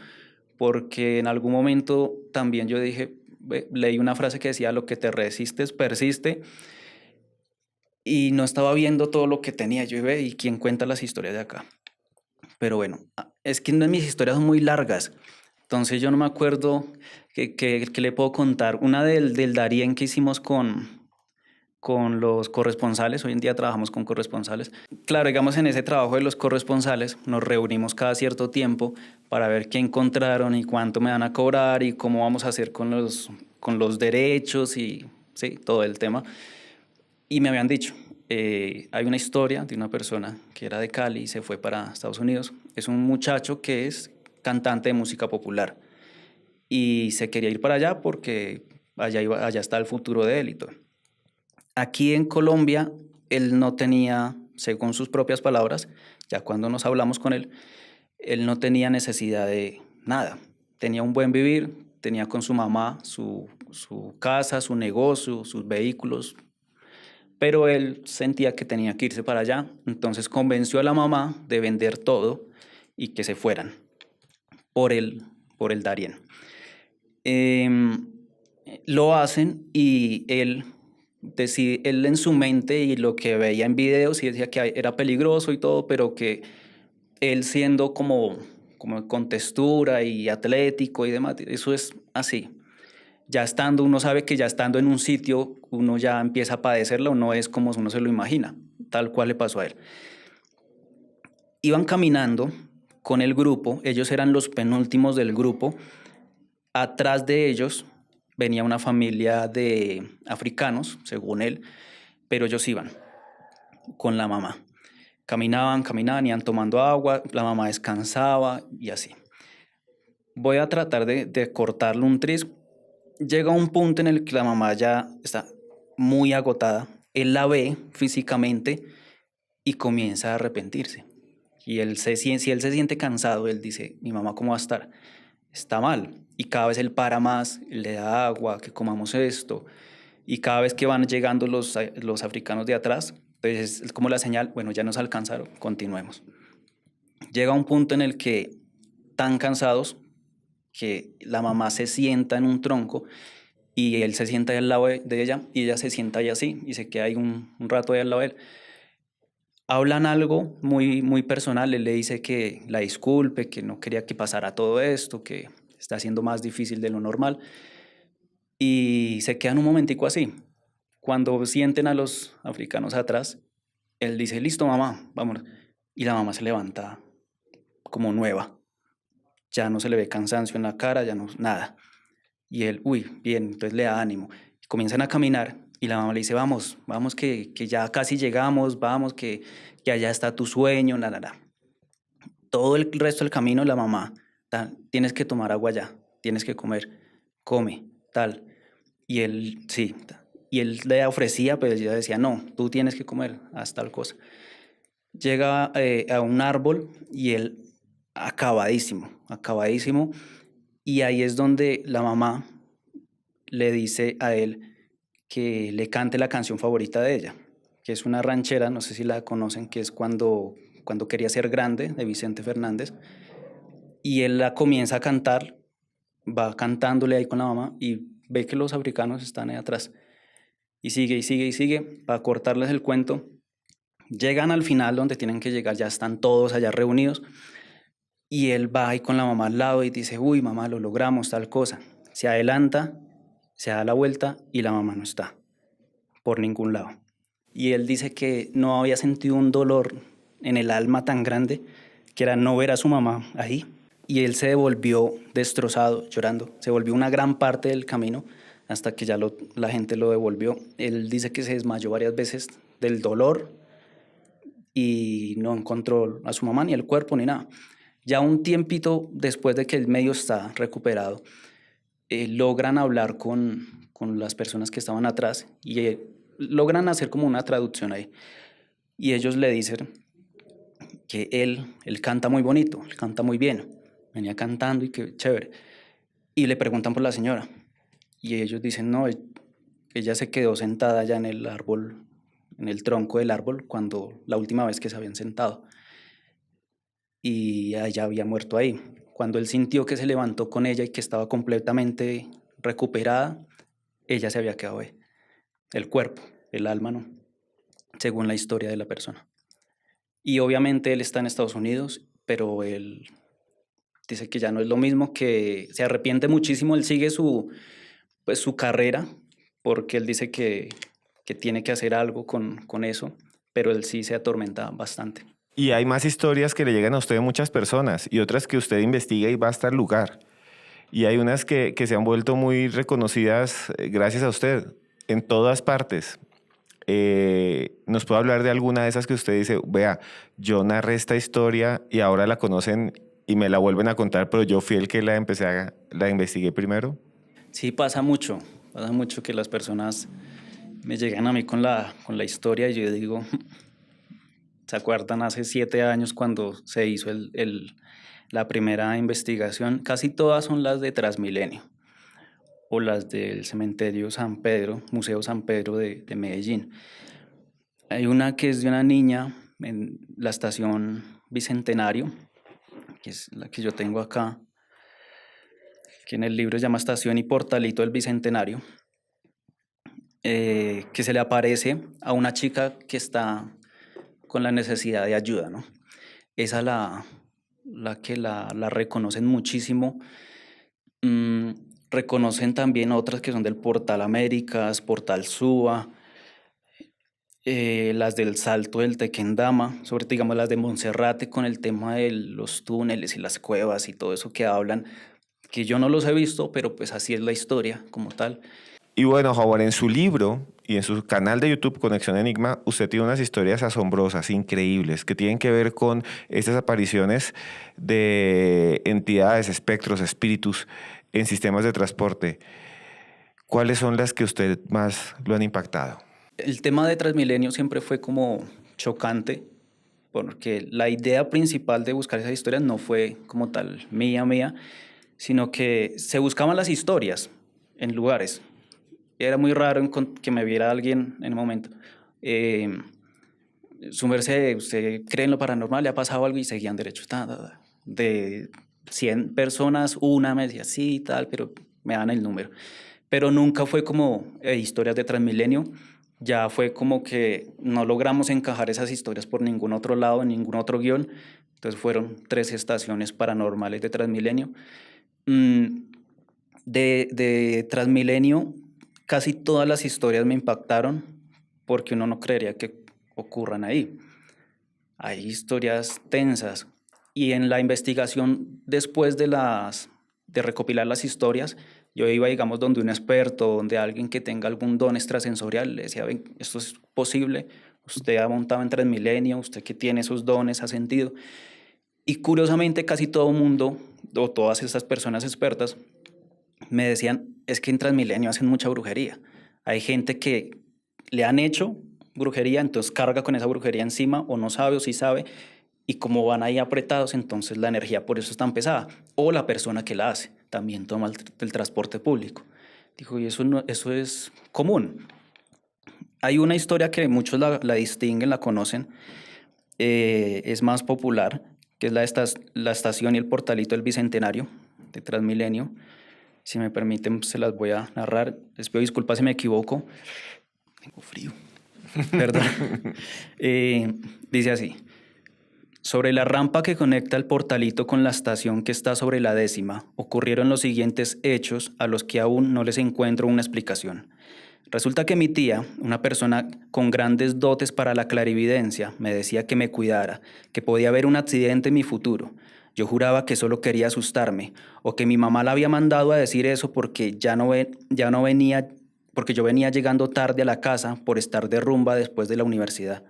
porque en algún momento también yo dije, leí una frase que decía, lo que te resistes persiste, y no estaba viendo todo lo que tenía. Yo ve, ¿y quién cuenta las historias de acá? Pero bueno, es que no, mis historias son muy largas, entonces yo no me acuerdo que le puedo contar. Una del Darién que hicimos con los corresponsales. Hoy en día trabajamos con corresponsales. Claro, digamos, en ese trabajo de los corresponsales nos reunimos cada cierto tiempo para ver qué encontraron y cuánto me van a cobrar y cómo vamos a hacer con los derechos y sí, todo el tema. Y me habían dicho, hay una historia de una persona que era de Cali y se fue para Estados Unidos. Es un muchacho que es cantante de música popular y se quería ir para allá porque allá está el futuro de él y todo. Aquí en Colombia, él no tenía, según sus propias palabras, ya cuando nos hablamos con él no tenía necesidad de nada. Tenía un buen vivir, tenía con su mamá su casa, su negocio, sus vehículos, pero él sentía que tenía que irse para allá. Entonces convenció a la mamá de vender todo y que se fueran por el, por el Darién. Em, lo hacen y él decide, él en su mente y lo que veía en videos y decía que era peligroso y todo, pero que él siendo como con textura y atlético y demás, eso es así. Ya estando, uno sabe que ya estando en un sitio, uno ya empieza a padecerlo, no es como uno se lo imagina, tal cual le pasó a él. Iban caminando con el grupo, ellos eran los penúltimos del grupo. Atrás de ellos venía una familia de africanos, según él, pero ellos iban con la mamá. Caminaban, iban tomando agua, la mamá descansaba y así. Voy a tratar de cortarle un tris. Llega un punto en el que la mamá ya está muy agotada. Él la ve físicamente y comienza a arrepentirse. Y si él se siente cansado, él dice, mi mamá, ¿cómo va a estar? Está mal. Y cada vez él para más, le da agua, que comamos esto. Y cada vez que van llegando los africanos de atrás, pues es como la señal, bueno, ya nos alcanzaron, continuemos. Llega un punto en el que tan cansados que la mamá se sienta en un tronco y él se sienta ahí al lado de ella y ella se sienta ahí así y se queda ahí un rato ahí al lado de él. Hablan algo muy personal, él le dice que la disculpe, que no quería que pasara todo esto, que está siendo más difícil de lo normal y se quedan un momentico así. Cuando sienten a los africanos atrás, él dice, listo mamá, vámonos. Y la mamá se levanta como nueva, ya no se le ve cansancio en la cara, ya no, nada. Y él, uy, bien, entonces le da ánimo. Comienzan a caminar y la mamá le dice, vamos, vamos que ya casi llegamos, vamos, que allá está tu sueño, nada. Todo el resto del camino la mamá, tienes que tomar agua ya, tienes que comer. come, tal. Y él, sí, y él le ofrecía, pero ella decía, no, tú tienes que comer, haz tal cosa. Llega a un árbol y él acabadísimo, acabadísimo. Y ahí es donde la mamá le dice a él que le cante la canción favorita de ella, que es una ranchera, no sé si la conocen, que es cuando quería ser grande, de Vicente Fernández. Y él la comienza a cantar, va cantándole ahí con la mamá y ve que los africanos están ahí atrás. Y sigue y sigue y sigue, para cortarles el cuento. Llegan al final donde tienen que llegar, ya están todos allá reunidos. Y él va ahí con la mamá al lado y dice, uy, mamá, lo logramos, tal cosa. Se adelanta, se da la vuelta y la mamá no está, por ningún lado. Y él dice que no había sentido un dolor en el alma tan grande que era no ver a su mamá ahí. Y él se devolvió destrozado, llorando. Se volvió una gran parte del camino hasta que ya la gente lo devolvió. Él dice que se desmayó varias veces del dolor y no encontró a su mamá ni el cuerpo ni nada. Ya un tiempito después de que el medio está recuperado, logran hablar con las personas que estaban atrás y logran hacer como una traducción ahí. Y ellos le dicen que él canta muy bonito, él canta muy bien, venía cantando y que chévere. Y le preguntan por la señora. Y ellos dicen, no, ella se quedó sentada ya en el árbol, en el tronco del árbol, cuando la última vez que se habían sentado. Y ella había muerto ahí. Cuando él sintió que se levantó con ella y que estaba completamente recuperada, ella se había quedado ahí. El cuerpo, el alma no, según la historia de la persona. Y obviamente él está en Estados Unidos, pero él dice que ya no es lo mismo, que se arrepiente muchísimo, él sigue su carrera, porque él dice que tiene que hacer algo con eso, pero él sí se atormenta bastante. Y hay más historias que le llegan a usted de muchas personas y otras que usted investiga y va hasta el lugar. Y hay unas que se han vuelto muy reconocidas gracias a usted en todas partes. ¿Nos puede hablar de alguna de esas que usted dice, vea, yo narré esta historia y ahora la conocen y me la vuelven a contar, pero yo fui el que la investigué primero? Sí, pasa mucho que las personas me llegan a mí con la historia y yo digo, ¿se acuerdan hace 7 años cuando se hizo la primera investigación? Casi todas son las de Transmilenio o las del cementerio San Pedro, Museo San Pedro de Medellín. Hay una que es de una niña en la estación Bicentenario, que es la que yo tengo acá, que en el libro se llama Estación y Portalito del Bicentenario, que se le aparece a una chica que está con la necesidad de ayuda, ¿no? Esa la reconocen muchísimo. Mm, Reconocen también otras que son del Portal Américas, Portal Suba, las del Salto del Tequendama, sobre todo, digamos, las de Monserrate con el tema de los túneles y las cuevas y todo eso que hablan, que yo no los he visto, pero pues así es la historia como tal. Y bueno, Howard, en su libro y en su canal de YouTube Conexión Enigma, usted tiene unas historias asombrosas, increíbles, que tienen que ver con estas apariciones de entidades, espectros, espíritus en sistemas de transporte. ¿Cuáles son las que usted más lo han impactado? El tema de Transmilenio siempre fue como chocante, porque la idea principal de buscar esas historias no fue como tal mía, sino que se buscaban las historias en lugares. Era muy raro que me viera alguien en un momento. Su merced, ¿usted cree en lo paranormal? ¿Le ha pasado algo? Y seguían derecho. De 100 personas, una me decía sí, tal, pero me dan el número. Pero nunca fue como historias de Transmilenio. Ya fue como que no logramos encajar esas historias por ningún otro lado, en ningún otro guión. Entonces fueron 3 estaciones paranormales de Transmilenio. De Transmilenio, casi todas las historias me impactaron porque uno no creería que ocurran ahí. Hay historias tensas y en la investigación después de recopilar las historias, yo iba, digamos, donde un experto, donde alguien que tenga algún don extrasensorial, le decía, ven, esto es posible, usted ha montado en Transmilenio, usted que tiene esos dones, ha sentido. Y curiosamente casi todo el mundo, o todas esas personas expertas, me decían, es que en Transmilenio hacen mucha brujería. Hay gente que le han hecho brujería, entonces carga con esa brujería encima, o no sabe o sí sabe, y como van ahí apretados, entonces la energía por eso es tan pesada. O la persona que la hace también toma el transporte público. Dijo, y eso, no, eso es común. Hay una historia que muchos la distinguen, la conocen, es más popular, que es la estación y el portalito del Bicentenario de Transmilenio. Si me permiten, se las voy a narrar. Les pido disculpas si me equivoco. Tengo frío. Perdón. Dice así. Sobre la rampa que conecta el portalito con la estación que está sobre la 10ª, ocurrieron los siguientes hechos a los que aún no les encuentro una explicación. Resulta que mi tía, una persona con grandes dotes para la clarividencia, me decía que me cuidara, que podía haber un accidente en mi futuro. Yo juraba que solo quería asustarme, o que mi mamá la había mandado a decir eso porque porque yo venía llegando tarde a la casa por estar de rumba después de la universidad.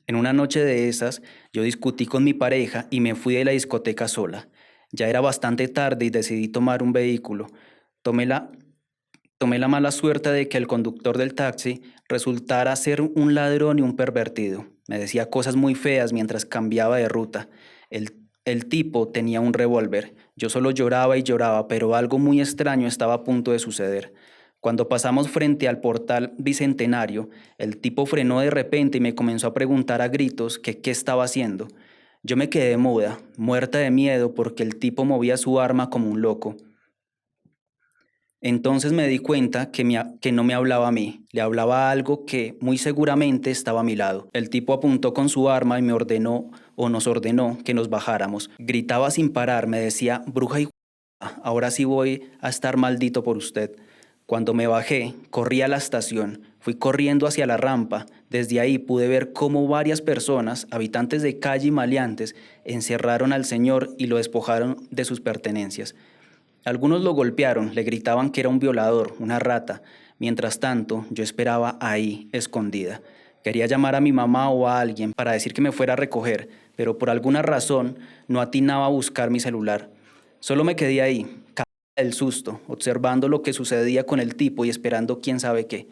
En una noche de esas, yo discutí con mi pareja y me fui de la discoteca sola. Ya era bastante tarde y decidí tomar un vehículo. Tomé la, Tomé la mala suerte de que el conductor del taxi resultara ser un ladrón y un pervertido. Me decía cosas muy feas mientras cambiaba de ruta. El tipo tenía un revólver. Yo solo lloraba y lloraba, pero algo muy extraño estaba a punto de suceder. Cuando pasamos frente al portal Bicentenario, el tipo frenó de repente y me comenzó a preguntar a gritos que qué estaba haciendo. Yo me quedé muda, muerta de miedo porque el tipo movía su arma como un loco. Entonces me di cuenta que no me hablaba a mí, le hablaba a algo que muy seguramente estaba a mi lado. El tipo apuntó con su arma y me ordenó o nos ordenó que nos bajáramos. Gritaba sin parar, me decía, bruja y ahora sí voy a estar maldito por usted. Cuando me bajé, corrí a la estación, fui corriendo hacia la rampa. Desde ahí pude ver cómo varias personas, habitantes de calle y maleantes, encerraron al señor y lo despojaron de sus pertenencias. Algunos lo golpearon, le gritaban que era un violador, una rata. Mientras tanto, yo esperaba ahí, escondida. Quería llamar a mi mamá o a alguien para decir que me fuera a recoger, pero por alguna razón no atinaba a buscar mi celular. Solo me quedé ahí, cagada del susto, observando lo que sucedía con el tipo y esperando quién sabe qué.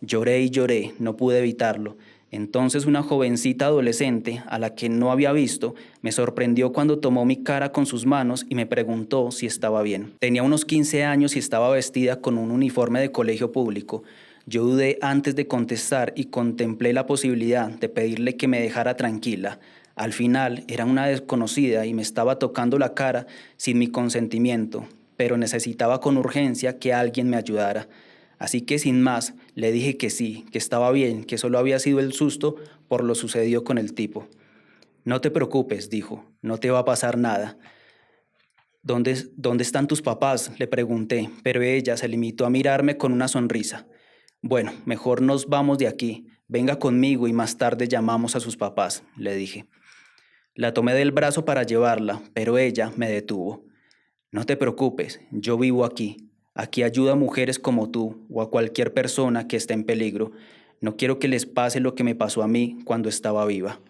Lloré y lloré, no pude evitarlo. Entonces una jovencita adolescente, a la que no había visto, me sorprendió cuando tomó mi cara con sus manos y me preguntó si estaba bien. Tenía unos 15 años y estaba vestida con un uniforme de colegio público. Yo dudé antes de contestar y contemplé la posibilidad de pedirle que me dejara tranquila. Al final era una desconocida y me estaba tocando la cara sin mi consentimiento, pero necesitaba con urgencia que alguien me ayudara. Así que sin más, le dije que sí, que estaba bien, que solo había sido el susto por lo sucedido con el tipo. No te preocupes, dijo, no te va a pasar nada. ¿Dónde están tus papás?, le pregunté, pero ella se limitó a mirarme con una sonrisa. Bueno, mejor nos vamos de aquí. Venga conmigo y más tarde llamamos a sus papás, le dije. La tomé del brazo para llevarla, pero ella me detuvo. No te preocupes, yo vivo aquí. Aquí ayudo a mujeres como tú o a cualquier persona que esté en peligro. No quiero que les pase lo que me pasó a mí cuando estaba viva.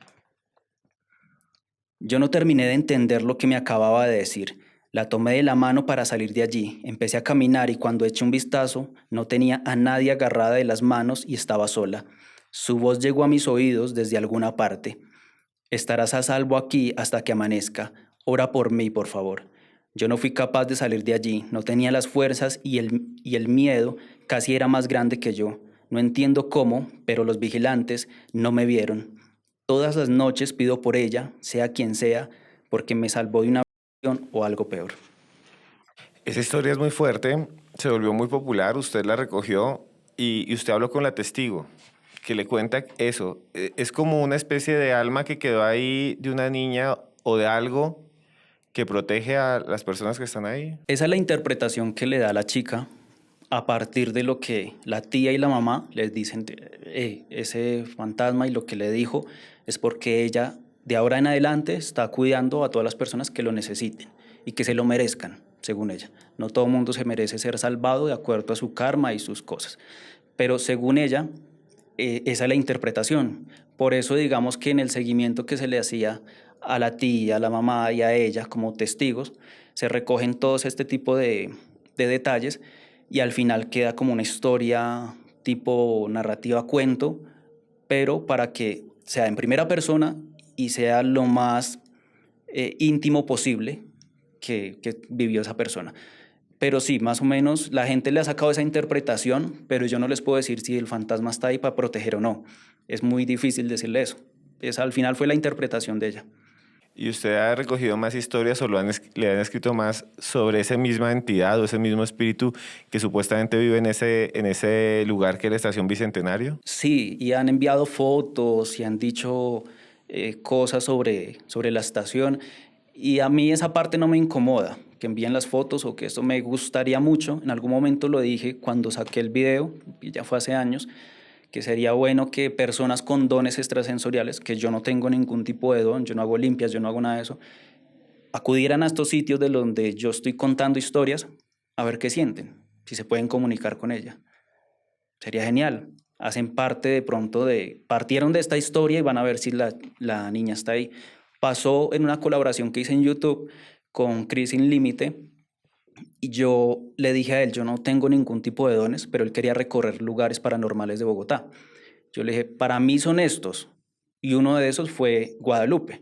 Yo no terminé de entender lo que me acababa de decir. La tomé de la mano para salir de allí. Empecé a caminar y cuando eché un vistazo no tenía a nadie agarrada de las manos y estaba sola. Su voz llegó a mis oídos desde alguna parte. Estarás a salvo aquí hasta que amanezca. Ora por mí, por favor. Yo no fui capaz de salir de allí, no tenía las fuerzas y el miedo casi era más grande que yo. No entiendo cómo, pero los vigilantes no me vieron. Todas las noches pido por ella, sea quien sea, porque me salvó de una violación o algo peor. Esa historia es muy fuerte, se volvió muy popular, usted la recogió y usted habló con la testigo, que le cuenta eso. Es como una especie de alma que quedó ahí de una niña o de algo que protege a las personas que están ahí. Esa es la interpretación que le da la chica a partir de lo que la tía y la mamá les dicen, ese fantasma y lo que le dijo es porque ella de ahora en adelante está cuidando a todas las personas que lo necesiten y que se lo merezcan, según ella. No todo el mundo se merece ser salvado de acuerdo a su karma y sus cosas, pero según ella, esa es la interpretación. Por eso digamos que en el seguimiento que se le hacía a la tía, a la mamá y a ella como testigos, se recogen todos este tipo de detalles y al final queda como una historia tipo narrativa cuento, pero para que sea en primera persona y sea lo más íntimo posible que vivió esa persona. Pero sí, más o menos la gente le ha sacado esa interpretación, pero yo no les puedo decir si el fantasma está ahí para proteger o no. Es muy difícil decirle eso. Al final fue la interpretación de ella. ¿Y usted ha recogido más historias o le han escrito más sobre esa misma entidad o ese mismo espíritu que supuestamente vive en ese lugar que es la Estación Bicentenario? Sí, y han enviado fotos y han dicho cosas sobre la estación. Y a mí esa parte no me incomoda, que envíen las fotos o que esto me gustaría mucho. En algún momento lo dije cuando saqué el video, y ya fue hace años, que sería bueno que personas con dones extrasensoriales, que yo no tengo ningún tipo de don, yo no hago limpias, yo no hago nada de eso, acudieran a estos sitios de donde yo estoy contando historias a ver qué sienten, si se pueden comunicar con ella. Sería genial. Hacen parte de pronto partieron de esta historia y van a ver si la niña está ahí. Pasó en una colaboración que hice en YouTube con Chris Sin Límite y yo le dije a él, yo no tengo ningún tipo de dones, pero él quería recorrer lugares paranormales de Bogotá. Yo le dije, para mí son estos. Y uno de esos fue Guadalupe.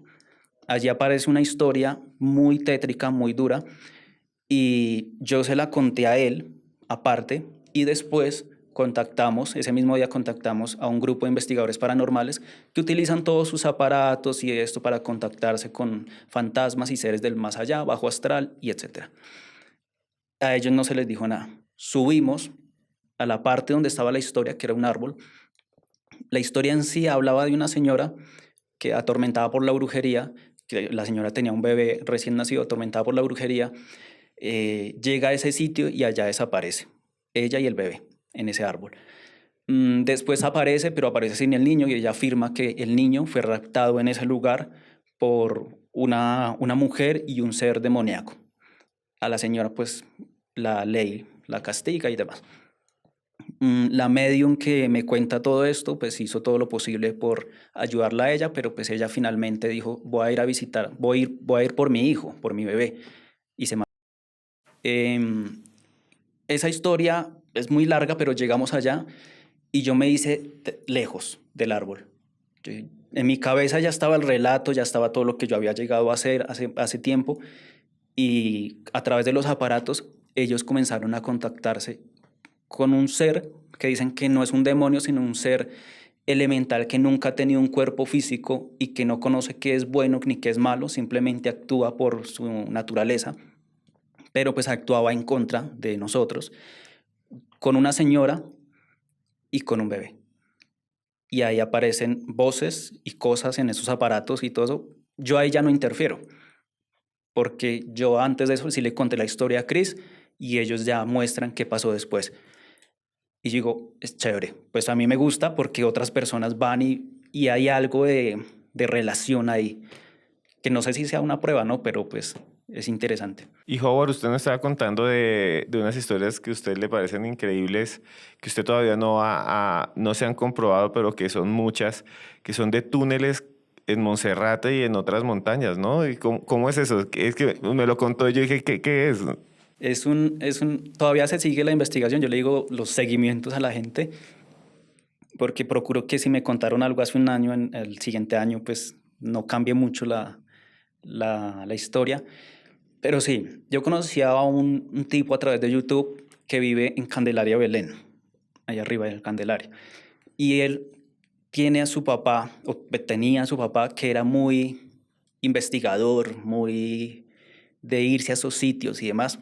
Allí aparece una historia muy tétrica, muy dura, y yo se la conté a él, aparte, y después ese mismo día contactamos a un grupo de investigadores paranormales que utilizan todos sus aparatos y esto para contactarse con fantasmas y seres del más allá, bajo astral y etcétera. A ellos no se les dijo nada. Subimos a la parte donde estaba la historia, que era un árbol. La historia en sí hablaba de una señora que atormentada por la brujería, que la señora tenía un bebé recién nacido, atormentada por la brujería, llega a ese sitio y allá desaparece, ella y el bebé, en ese árbol. Después aparece, pero aparece sin el niño y ella afirma que el niño fue raptado en ese lugar por una mujer y un ser demoníaco. A la señora pues la ley la castiga y demás. La medium que me cuenta todo esto, pues hizo todo lo posible por ayudarla a ella, pero pues ella finalmente dijo, voy a ir a visitar, voy a ir por mi hijo, por mi bebé, y se mató. Esa historia es muy larga, pero llegamos allá y yo me hice lejos del árbol. En mi cabeza ya estaba el relato, ya estaba todo lo que yo había llegado a hacer hace tiempo, y a través de los aparatos ellos comenzaron a contactarse con un ser que dicen que no es un demonio, sino un ser elemental que nunca ha tenido un cuerpo físico y que no conoce qué es bueno ni qué es malo, simplemente actúa por su naturaleza, pero pues actuaba en contra de nosotros, con una señora y con un bebé. Y ahí aparecen voces y cosas en esos aparatos y todo eso. Yo ahí ya no interfiero, porque yo antes de eso sí le conté la historia a Chris y ellos ya muestran qué pasó después. Y digo, es chévere. Pues a mí me gusta porque otras personas van y hay algo de relación ahí, que no sé si sea una prueba, ¿no? Pero pues es interesante. Y Howard, usted nos estaba contando de unas historias que a usted le parecen increíbles, que usted todavía no se han comprobado, pero que son muchas, que son de túneles en Monserrate y en otras montañas, ¿no? ¿Y cómo es eso? Es que me lo contó y yo dije, ¿qué es? Todavía se sigue la investigación, yo le digo los seguimientos a la gente, porque procuro que si me contaron algo hace un año, en el siguiente año, pues no cambie mucho la historia. Pero sí, yo conocí a un tipo a través de YouTube que vive en Candelaria, Belén, allá arriba del Candelaria. Y él tiene a su papá, o tenía a su papá, que era muy investigador, muy de irse a esos sitios y demás.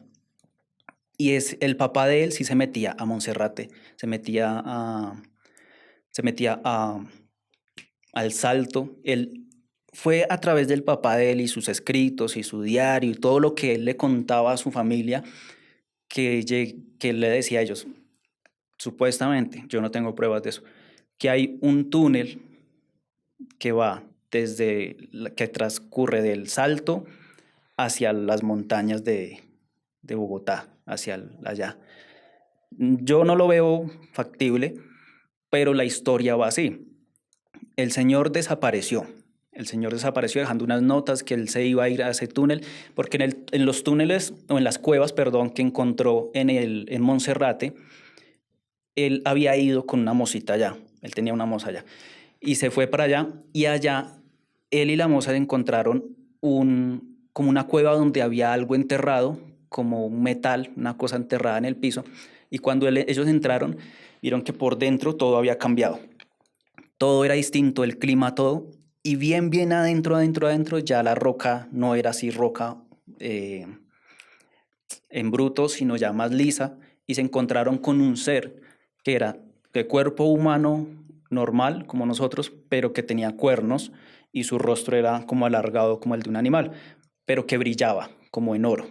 Y el papá de él sí se metía a Monserrate, se metía al Salto. Él fue a través del papá de él y sus escritos y su diario y todo lo que él le contaba a su familia que él le decía a ellos, supuestamente, yo no tengo pruebas de eso, que hay un túnel que va que transcurre del Salto hacia las montañas de Bogotá, allá. Yo no lo veo factible, pero la historia va así. El señor desapareció. El señor desapareció dejando unas notas que él se iba a ir a ese túnel, porque en los túneles, o en las cuevas, perdón, que encontró en Monserrate, él había ido con una mocita allá, él tenía una moza allá, y se fue para allá, y allá él y la moza encontraron como una cueva donde había algo enterrado, como un metal, una cosa enterrada en el piso, y cuando ellos entraron, vieron que por dentro todo había cambiado. Todo era distinto, el clima, todo, y bien adentro, ya la roca no era así roca eh, en bruto, sino ya más lisa, y se encontraron con un ser que era de cuerpo humano normal, como nosotros, pero que tenía cuernos, y su rostro era como alargado como el de un animal, pero que brillaba como en oro.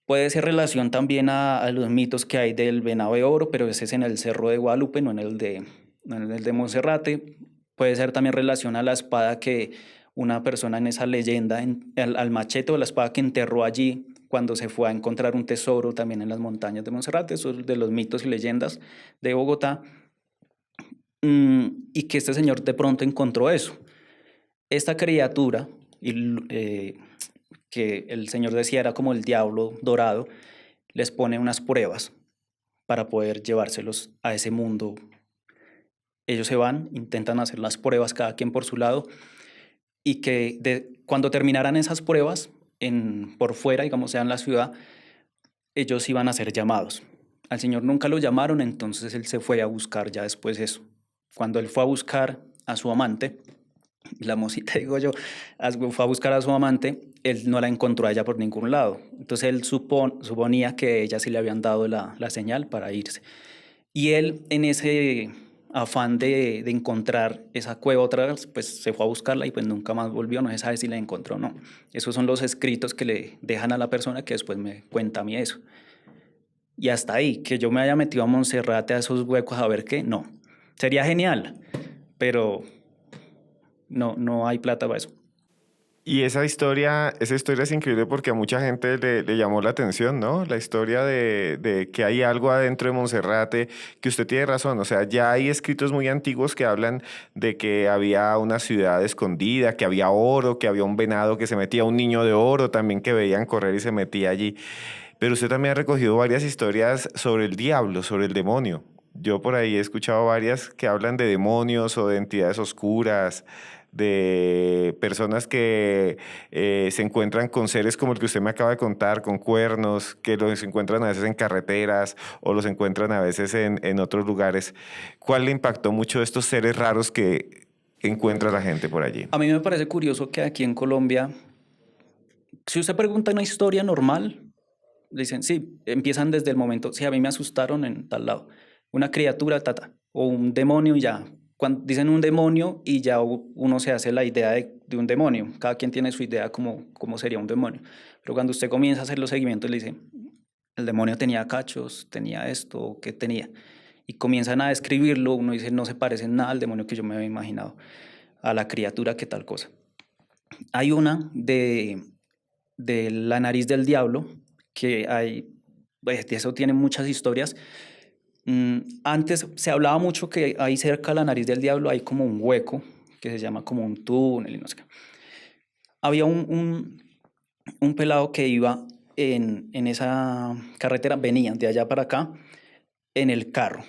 Puede ser relación también a los mitos que hay del venado de oro, pero ese es en el Cerro de Guadalupe, no en el de Monserrate. Puede ser también relación a la espada que una persona en esa leyenda, al machete o la espada que enterró allí cuando se fue a encontrar un tesoro también en las montañas de Monserrate, eso es de los mitos y leyendas de Bogotá, y que este señor de pronto encontró eso. Esta criatura, que el señor decía era como el diablo dorado, les pone unas pruebas para poder llevárselos a ese mundo. Ellos se van, intentan hacer las pruebas cada quien por su lado, y que cuando terminaran esas pruebas, por fuera, digamos, sea en la ciudad, ellos iban a ser llamados. Al señor nunca lo llamaron, entonces él se fue a buscar ya después eso. Cuando él fue a buscar a su amante, la mocita, digo yo, fue a buscar a su amante, él no la encontró a ella por ningún lado. Entonces él suponía que ella sí le habían dado la señal para irse. Y él, en ese afán de encontrar esa cueva otra vez, pues se fue a buscarla y pues nunca más volvió, no se sabe si la encontró o no. Esos son los escritos que le dejan a la persona que después me cuenta a mí eso. Y hasta ahí, que yo me haya metido a Monserrate a esos huecos a ver qué, no. Sería genial, pero no hay plata para eso. Y esa historia es increíble porque a mucha gente le llamó la atención, ¿no? La historia de que hay algo adentro de Monserrate, que usted tiene razón, o sea, ya hay escritos muy antiguos que hablan de que había una ciudad escondida, que había oro, que había un venado que se metía, un niño de oro también que veían correr y se metía allí. Pero usted también ha recogido varias historias sobre el diablo, sobre el demonio. Yo por ahí he escuchado varias que hablan de demonios o de entidades oscuras, de personas que se encuentran con seres como el que usted me acaba de contar, con cuernos, que los encuentran a veces en carreteras o los encuentran a veces en otros lugares. ¿Cuál le impactó mucho estos seres raros que encuentra la gente por allí? A mí me parece curioso que aquí en Colombia, si usted pregunta una historia normal, dicen, sí, empiezan desde el momento, sí, a mí me asustaron en tal lado, una criatura, tata, o un demonio y ya. Cuando dicen un demonio y ya uno se hace la idea de un demonio, cada quien tiene su idea cómo sería un demonio. Pero cuando usted comienza a hacer los seguimientos, le dicen, el demonio tenía cachos, tenía esto, ¿qué tenía? Y comienzan a describirlo, uno dice, no se parece en nada al demonio que yo me había imaginado, a la criatura que tal cosa. Hay una de la nariz del diablo, que hay, pues, de eso tiene muchas historias. Antes se hablaba mucho que ahí cerca de la nariz del diablo hay como un hueco que se llama como un túnel y no sé qué. Había un pelado que iba en esa carretera, venía de allá para acá en el carro.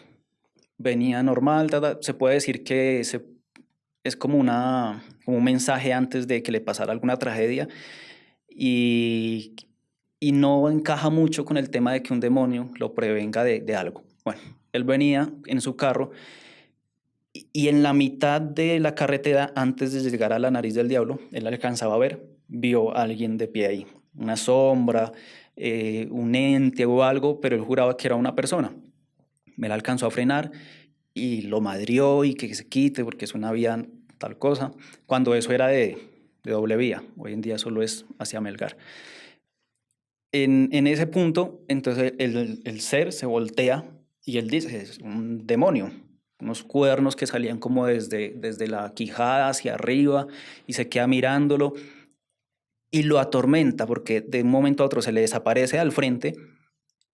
Venía normal, se puede decir que es como un mensaje antes de que le pasara alguna tragedia, y, y no encaja mucho con el tema de que un demonio lo prevenga de algo. Bueno, él venía en su carro y en la mitad de la carretera, antes de llegar a la nariz del diablo, él alcanzaba a ver, vio a alguien de pie ahí, una sombra, un ente o algo, pero él juraba que era una persona. Él alcanzó a frenar y lo madrió y que se quite porque es una vía tal cosa, cuando eso era de doble vía. Hoy en día solo es hacia Melgar. En ese punto, entonces el ser se voltea y él dice, es un demonio, unos cuernos que salían como desde la quijada hacia arriba, y se queda mirándolo y lo atormenta porque de un momento a otro se le desaparece al frente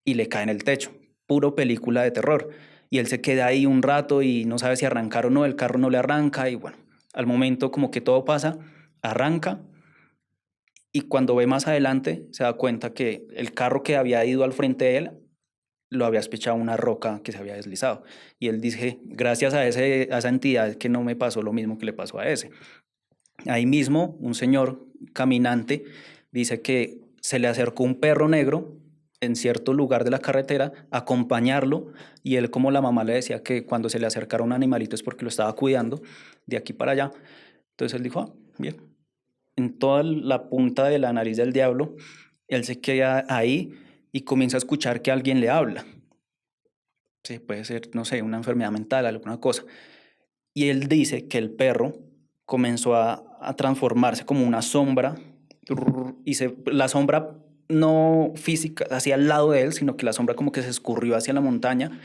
y le cae en el techo. Puro película de terror. Y él se queda ahí un rato y no sabe si arrancar o no, el carro no le arranca y bueno, Al momento como que todo pasa, arranca y cuando ve más adelante se da cuenta que el carro que había ido al frente de él lo había espichado una roca que se había deslizado. Y él dice, gracias a esa entidad que no me pasó lo mismo que le pasó a ese. Ahí mismo, un señor caminante dice que se le acercó un perro negro en cierto lugar de la carretera a acompañarlo y él, como la mamá le decía que cuando se le acercara un animalito es porque lo estaba cuidando de aquí para allá. Entonces él dijo, ah, bien. En toda la punta de la nariz del diablo, él se queda ahí y comienza a escuchar que alguien le habla. Sí, puede ser, no sé, una enfermedad mental, alguna cosa. Y él dice que el perro comenzó a transformarse como una sombra y la sombra no física hacia el lado de él, sino que la sombra como que se escurrió hacia la montaña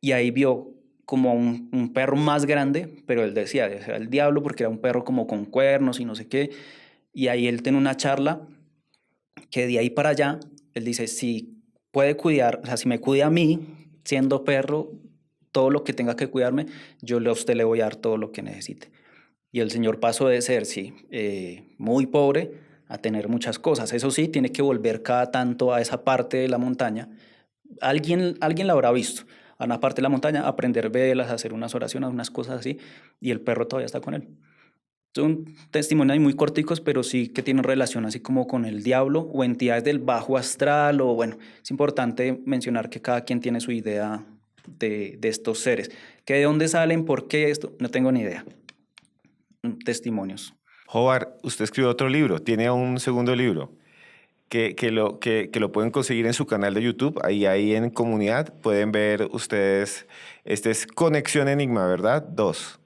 y ahí vio como un perro más grande, pero él decía, era el diablo porque era un perro como con cuernos y no sé qué. Y ahí él tiene una charla que de ahí para allá, él dice, si puede cuidar, o sea, si me cuida a mí, siendo perro, todo lo que tenga que cuidarme, yo a usted le voy a dar todo lo que necesite. Y el señor pasó de ser, sí, muy pobre a tener muchas cosas. Eso sí, tiene que volver cada tanto a esa parte de la montaña. Alguien la habrá visto, a una parte de la montaña, aprender velas, hacer unas oraciones, unas cosas así, y el perro todavía está con él. Son testimonios muy corticos, pero sí que tienen relación así como con el diablo o entidades del bajo astral, o bueno, es importante mencionar que cada quien tiene su idea de estos seres. ¿Que de dónde salen? ¿Por qué esto? No tengo ni idea. Testimonios. Howard, usted escribió otro libro, tiene un segundo libro que lo pueden conseguir en su canal de YouTube, ahí en comunidad pueden ver ustedes, este es Conexión Enigma, ¿verdad? 2.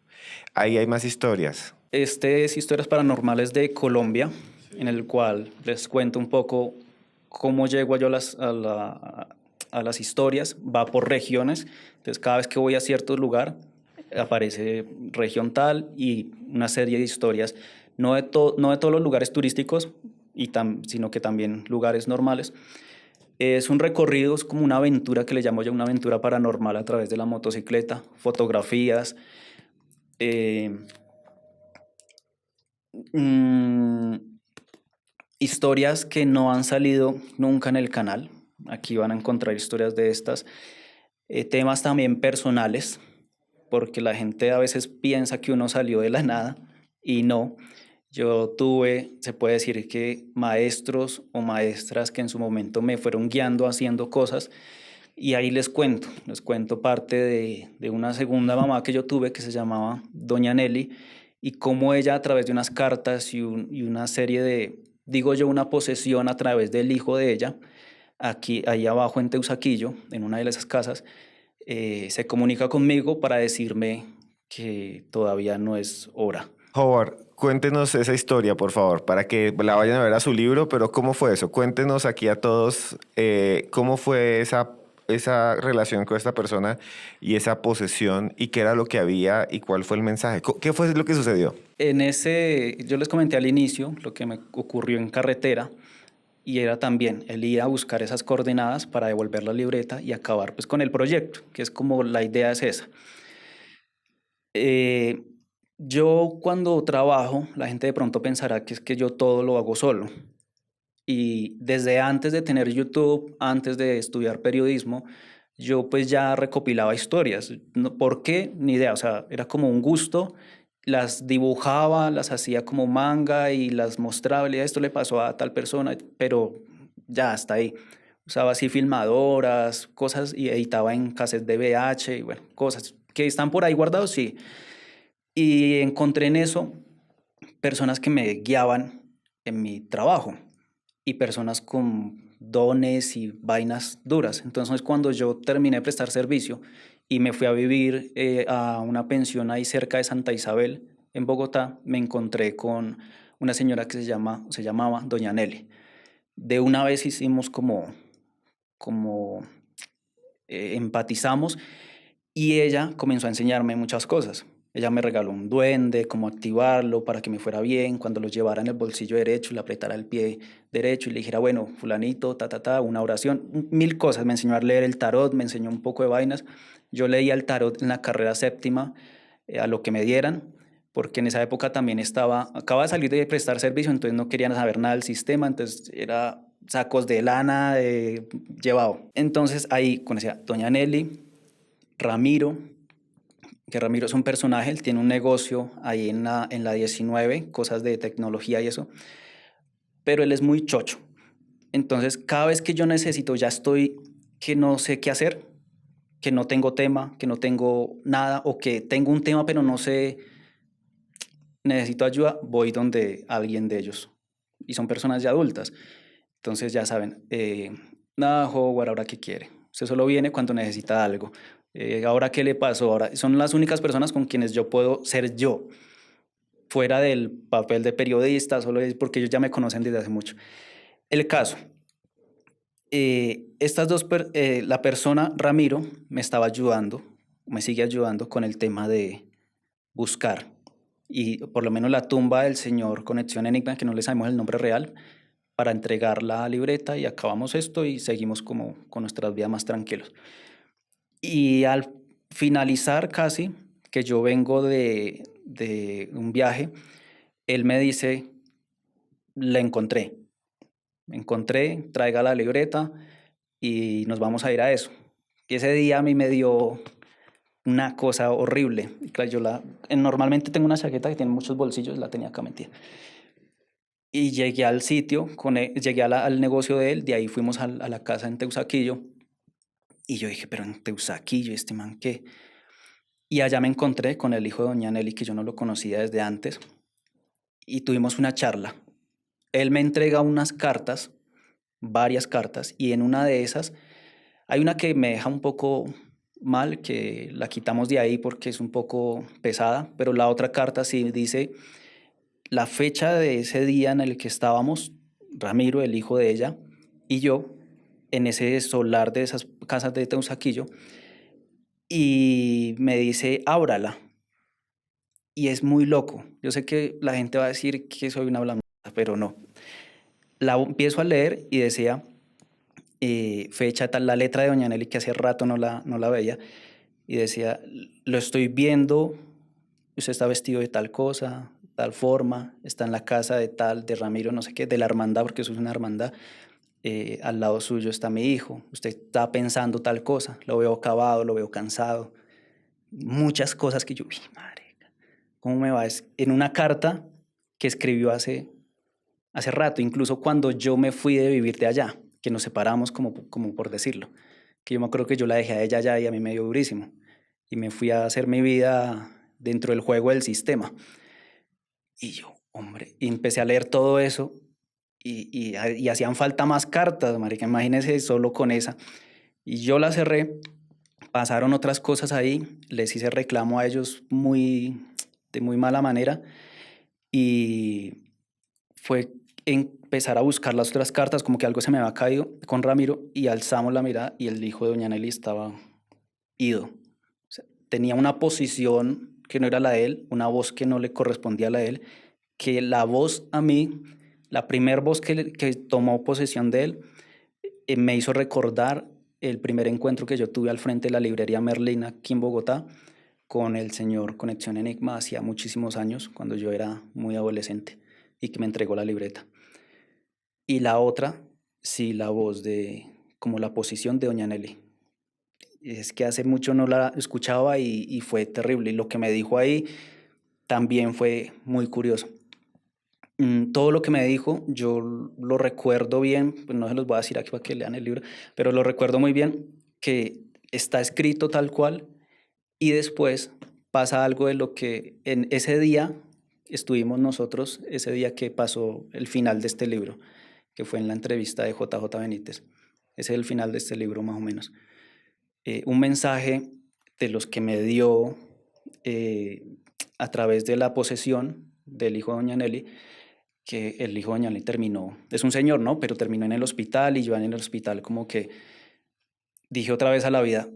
Ahí hay más historias. Este es Historias Paranormales de Colombia, en el cual les cuento un poco cómo llego yo a las historias. Va por regiones, entonces cada vez que voy a cierto lugar aparece región tal y una serie de historias, no de todos los lugares turísticos, sino que también lugares normales. Es un recorrido, es como una aventura que le llamo yo una aventura paranormal a través de la motocicleta, fotografías, eh, mm, historias que no han salido nunca en el canal. Aquí van a encontrar historias de estas. Temas también personales, porque la gente a veces piensa que uno salió de la nada y no. Yo tuve, se puede decir que maestros o maestras que en su momento me fueron guiando haciendo cosas y ahí les cuento parte de una segunda mamá que yo tuve que se llamaba Doña Nelly y cómo ella a través de unas cartas y una serie de, digo yo, una posesión a través del hijo de ella, ahí abajo en Teusaquillo, en una de esas casas, se comunica conmigo para decirme que todavía no es hora. Howard, cuéntenos esa historia, por favor, para que la vayan a ver a su libro, pero ¿cómo fue eso? Cuéntenos aquí a todos cómo fue esa relación con esta persona y esa posesión y qué era lo que había y cuál fue el mensaje. ¿Qué fue lo que sucedió? Yo les comenté al inicio lo que me ocurrió en carretera y era también el ir a buscar esas coordenadas para devolver la libreta y acabar pues con el proyecto, que es como la idea es esa. Eh, yo cuando trabajo, la gente de pronto pensará que es que yo todo lo hago solo. Y desde antes de tener YouTube, antes de estudiar periodismo, yo pues ya recopilaba historias. ¿Por qué? Ni idea, o sea, era como un gusto, las dibujaba, las hacía como manga y las mostraba, y esto le pasó a tal persona, pero ya hasta ahí. Usaba así filmadoras, cosas y editaba en cassettes de VH y bueno, cosas que están por ahí guardados, sí. Y encontré en eso personas que me guiaban en mi trabajo y personas con dones y vainas duras. Entonces, cuando yo terminé de prestar servicio y me fui a vivir a una pensión ahí cerca de Santa Isabel, en Bogotá, me encontré con una señora que se llamaba Doña Nelly. De una vez hicimos como empatizamos y ella comenzó a enseñarme muchas cosas. Ella me regaló un duende, cómo activarlo para que me fuera bien, cuando lo llevara en el bolsillo derecho, le apretara el pie derecho y le dijera, bueno, fulanito, una oración, mil cosas. Me enseñó a leer el tarot, me enseñó un poco de vainas. Yo leía el tarot en la carrera séptima, a lo que me dieran. porque en esa época también acaba de salir de prestar servicio, entonces no querían saber nada del sistema, entonces era sacos de lana llevado. Entonces ahí conocía a doña Nelly, Ramiro, que Ramiro es un personaje, él tiene un negocio ahí en la 19, cosas de tecnología y eso, pero él es muy chocho. Entonces cada vez que yo necesito, ya estoy que no sé qué hacer, que no tengo tema, que no tengo nada, o que tengo un tema pero no sé, necesito ayuda, voy donde alguien de ellos. Y son personas ya adultas. Entonces ya saben, nada, Howard, ¿ahora qué quiere? Usted solo viene cuando necesita algo. ¿Ahora qué le pasó? Ahora son las únicas personas con quienes yo puedo ser yo, fuera del papel de periodista, solo es porque ellos ya me conocen desde hace mucho. El caso, la persona, Ramiro, me estaba ayudando, me sigue ayudando con el tema de buscar. Y por lo menos la tumba del señor Conexión Enigma, que no le sabemos el nombre real, para entregar la libreta y acabamos esto y seguimos como con nuestras vidas más tranquilos. Y al finalizar casi, que yo vengo de un viaje, él me dice, la encontré, traiga la libreta y nos vamos a ir a eso. Y ese día a mí me dio una cosa horrible. Claro, normalmente tengo una chaqueta que tiene muchos bolsillos, la tenía acá metida. Y llegué al sitio, llegué al negocio de él, de ahí fuimos a la casa en Teusaquillo. Y yo dije, pero en Teusaquillo, ¿este man qué? Y allá me encontré con el hijo de doña Nelly, que yo no lo conocía desde antes, y tuvimos una charla. Él me entrega unas cartas, varias cartas, y en una de esas hay una que me deja un poco mal, que la quitamos de ahí porque es un poco pesada, pero la otra carta sí dice la fecha de ese día en el que estábamos, Ramiro, el hijo de ella, y yo, en ese solar de esas casas de Teusaquillo, y me dice, ábrala. Y es muy loco. Yo sé que la gente va a decir que soy una blanca, pero no. La empiezo a leer y decía, fecha tal, la letra de doña Nelly, que hace rato no la veía, y decía, lo estoy viendo, usted está vestido de tal cosa, tal forma, está en la casa de tal, de Ramiro, no sé qué, de la hermandad, porque eso es una hermandad, al lado suyo está mi hijo, usted está pensando tal cosa, lo veo acabado, lo veo cansado, muchas cosas que yo, uy, madre, ¿cómo me va? Es en una carta que escribió hace rato, incluso cuando yo me fui de vivir de allá, que nos separamos como por decirlo, que yo me acuerdo que yo la dejé a ella allá y a mí me dio durísimo, y me fui a hacer mi vida dentro del juego del sistema. Y yo, hombre, y empecé a leer todo eso y hacían falta más cartas, marica, imagínense solo con esa. Y yo la cerré, pasaron otras cosas ahí, les hice reclamo a ellos de muy mala manera y fue empezar a buscar las otras cartas, como que algo se me había caído con Ramiro y alzamos la mirada y el hijo de doña Nelly estaba ido. O sea, tenía una posición que no era la de él, una voz que no le correspondía a la de él, que la voz a mí, la primer voz que tomó posesión de él, me hizo recordar el primer encuentro que yo tuve al frente de la librería Merlina aquí en Bogotá con el señor Conexión Enigma hacía muchísimos años, cuando yo era muy adolescente y que me entregó la libreta. Y la otra, sí, la voz como la posición de doña Nelly. Es que hace mucho no la escuchaba y fue terrible. Y lo que me dijo ahí también fue muy curioso. Todo lo que me dijo, yo lo recuerdo bien, pues no se los voy a decir aquí para que lean el libro, pero lo recuerdo muy bien, que está escrito tal cual y después pasa algo de lo que en ese día estuvimos nosotros, ese día que pasó el final de este libro, que fue en la entrevista de JJ Benítez. Ese es el final de este libro más o menos. Un mensaje de los que me dio a través de la posesión del hijo de doña Nelly, que el hijo de doña Nelly terminó, es un señor, ¿no? Pero terminó en el hospital y yo en el hospital como que dije otra vez a la vida,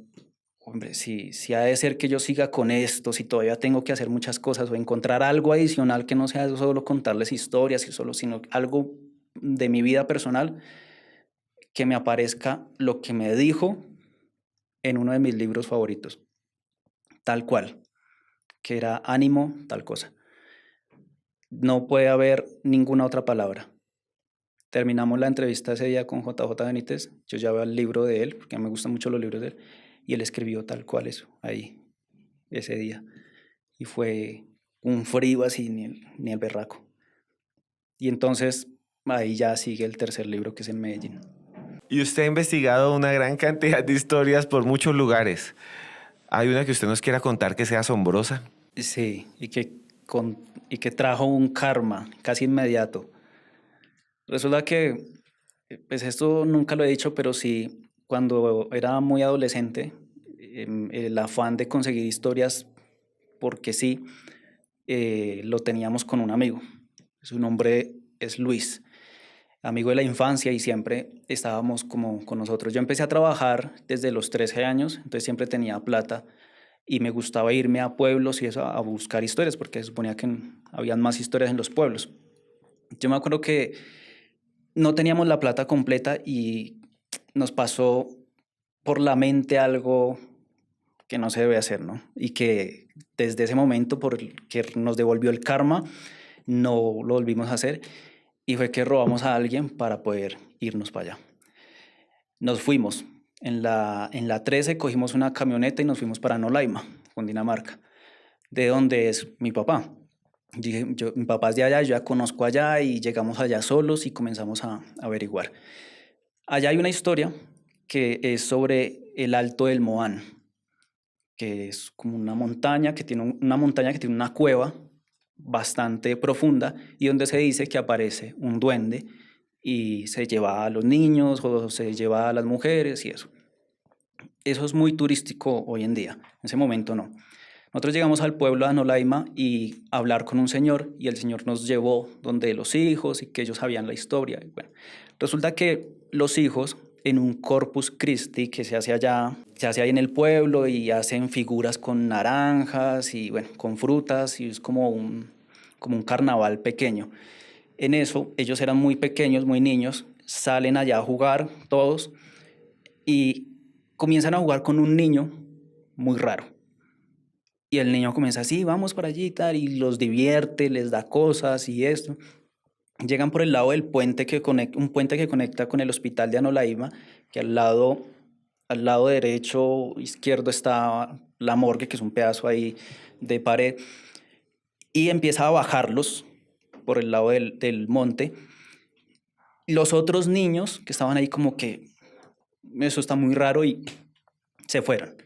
hombre, si ha de ser que yo siga con esto, si todavía tengo que hacer muchas cosas o encontrar algo adicional que no sea solo contarles historias, sino algo de mi vida personal, que me aparezca lo que me dijo en uno de mis libros favoritos, tal cual, que era ánimo, tal cosa. no puede haber ninguna otra palabra. Terminamos la entrevista ese día con JJ Benítez, yo ya veo el libro de él, porque a mí me gustan mucho los libros de él, y él escribió tal cual eso, ahí, ese día. Y fue un frío así, ni el berraco. Y entonces ahí ya sigue el tercer libro, que es en Medellín. Y usted ha investigado una gran cantidad de historias por muchos lugares. ¿Hay una que usted nos quiera contar que sea asombrosa? Sí, y que trajo un karma casi inmediato. Resulta que, pues esto nunca lo he dicho, pero sí, cuando era muy adolescente, el afán de conseguir historias, porque sí, lo teníamos con un amigo. Su nombre es Luis, amigo de la infancia, y siempre estábamos como con nosotros. Yo empecé a trabajar desde los 13 años, entonces siempre tenía plata y me gustaba irme a pueblos y eso a buscar historias, porque se suponía que habían más historias en los pueblos. Yo me acuerdo que no teníamos la plata completa y nos pasó por la mente algo que no se debe hacer, ¿no? Y que desde ese momento, por el que nos devolvió el karma, no lo volvimos a hacer, y fue que robamos a alguien para poder irnos para allá. Nos fuimos. En la 13 cogimos una camioneta y nos fuimos para Nolaima, Cundinamarca, de donde es mi papá. Dije, mi papá es de allá, yo ya conozco allá, y llegamos allá solos y comenzamos a averiguar. Allá hay una historia que es sobre el Alto del Moán, que es como una montaña que tiene una cueva bastante profunda, y donde se dice que aparece un duende y se lleva a los niños o se lleva a las mujeres y eso. Eso es muy turístico hoy en día, en ese momento no. Nosotros llegamos al pueblo de Anolaima y a hablar con un señor, y el señor nos llevó donde los hijos y que ellos sabían la historia. Y bueno, resulta que los hijos, en un Corpus Christi que se hace allá, se hace ahí en el pueblo, y hacen figuras con naranjas y bueno, con frutas, y es como un carnaval pequeño. En eso, ellos eran muy pequeños, muy niños, salen allá a jugar todos y comienzan a jugar con un niño muy raro. Y el niño comienza así, vamos para allí y tal, y los divierte, les da cosas y esto. Llegan por el lado del puente un puente que conecta con el hospital de Anolaima, que al lado derecho, izquierdo está la morgue, que es un pedazo ahí de pared, y empieza a bajarlos por el lado del monte. Los otros niños que estaban ahí como que eso está muy raro, y se fueron.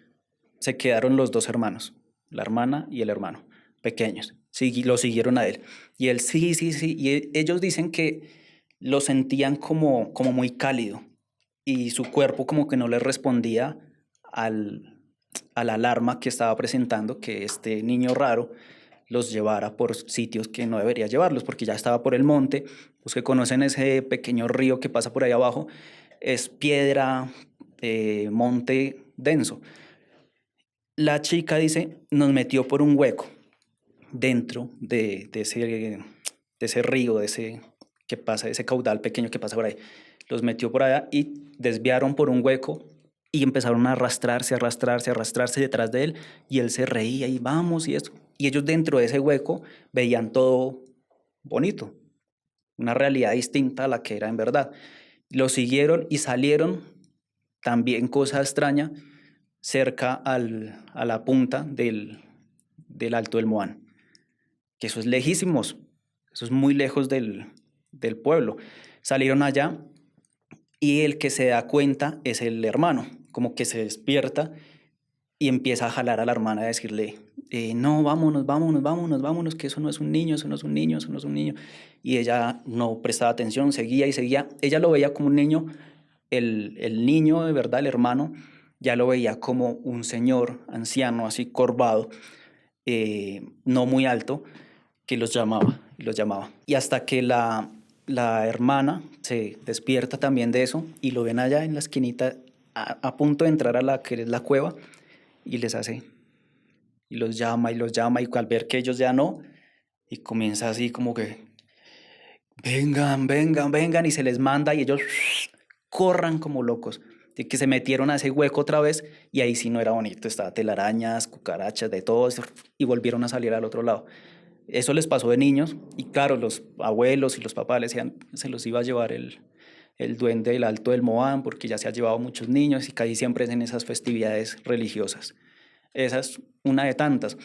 Se quedaron los dos hermanos, la hermana y el hermano, pequeños. Sí, lo siguieron a él. Y él, sí, sí, sí. Y ellos dicen que lo sentían como muy cálido, y su cuerpo como que no le respondía a la alarma que estaba presentando, que este niño raro los llevara por sitios que no debería llevarlos, porque ya estaba por el monte. Los que conocen ese pequeño río que pasa por ahí abajo, es piedra, monte denso. La chica dice, nos metió por un hueco dentro de ese río, que pasa, ese caudal pequeño que pasa por ahí. Los metió por allá y desviaron por un hueco y empezaron a arrastrarse, arrastrarse, arrastrarse detrás de él, y él se reía y vamos y eso. Y ellos dentro de ese hueco veían todo bonito, una realidad distinta a la que era en verdad. Lo siguieron y salieron, también cosa extraña, cerca a la punta del Alto del Moán, que eso es lejísimos, eso es muy lejos del pueblo. Salieron allá y el que se da cuenta es el hermano, como que se despierta y empieza a jalar a la hermana, a decirle, no, vámonos, vámonos, vámonos, vámonos, que eso no es un niño, eso no es un niño, eso no es un niño. Y ella no prestaba atención, seguía y seguía. Ella lo veía como un niño, el niño de verdad, el hermano, ya lo veía como un señor anciano, así corvado, no muy alto, que los llamaba y los llamaba. Y hasta que la hermana se despierta también de eso y lo ven allá en la esquinita, a punto de entrar a la que es la cueva, y les hace, y los llama, y al ver que ellos ya no, y comienza así como que, vengan, vengan, vengan, y se les manda, y ellos corran como locos. De que se metieron a ese hueco otra vez, y ahí sí no era bonito, estaba telarañas, cucarachas, de todo eso, y volvieron a salir al otro lado. Eso les pasó de niños y claro, los abuelos y los papás les decían, se los iba a llevar el duende del Alto del Moán porque ya se ha llevado muchos niños y casi siempre es en esas festividades religiosas. Esa es una de tantas.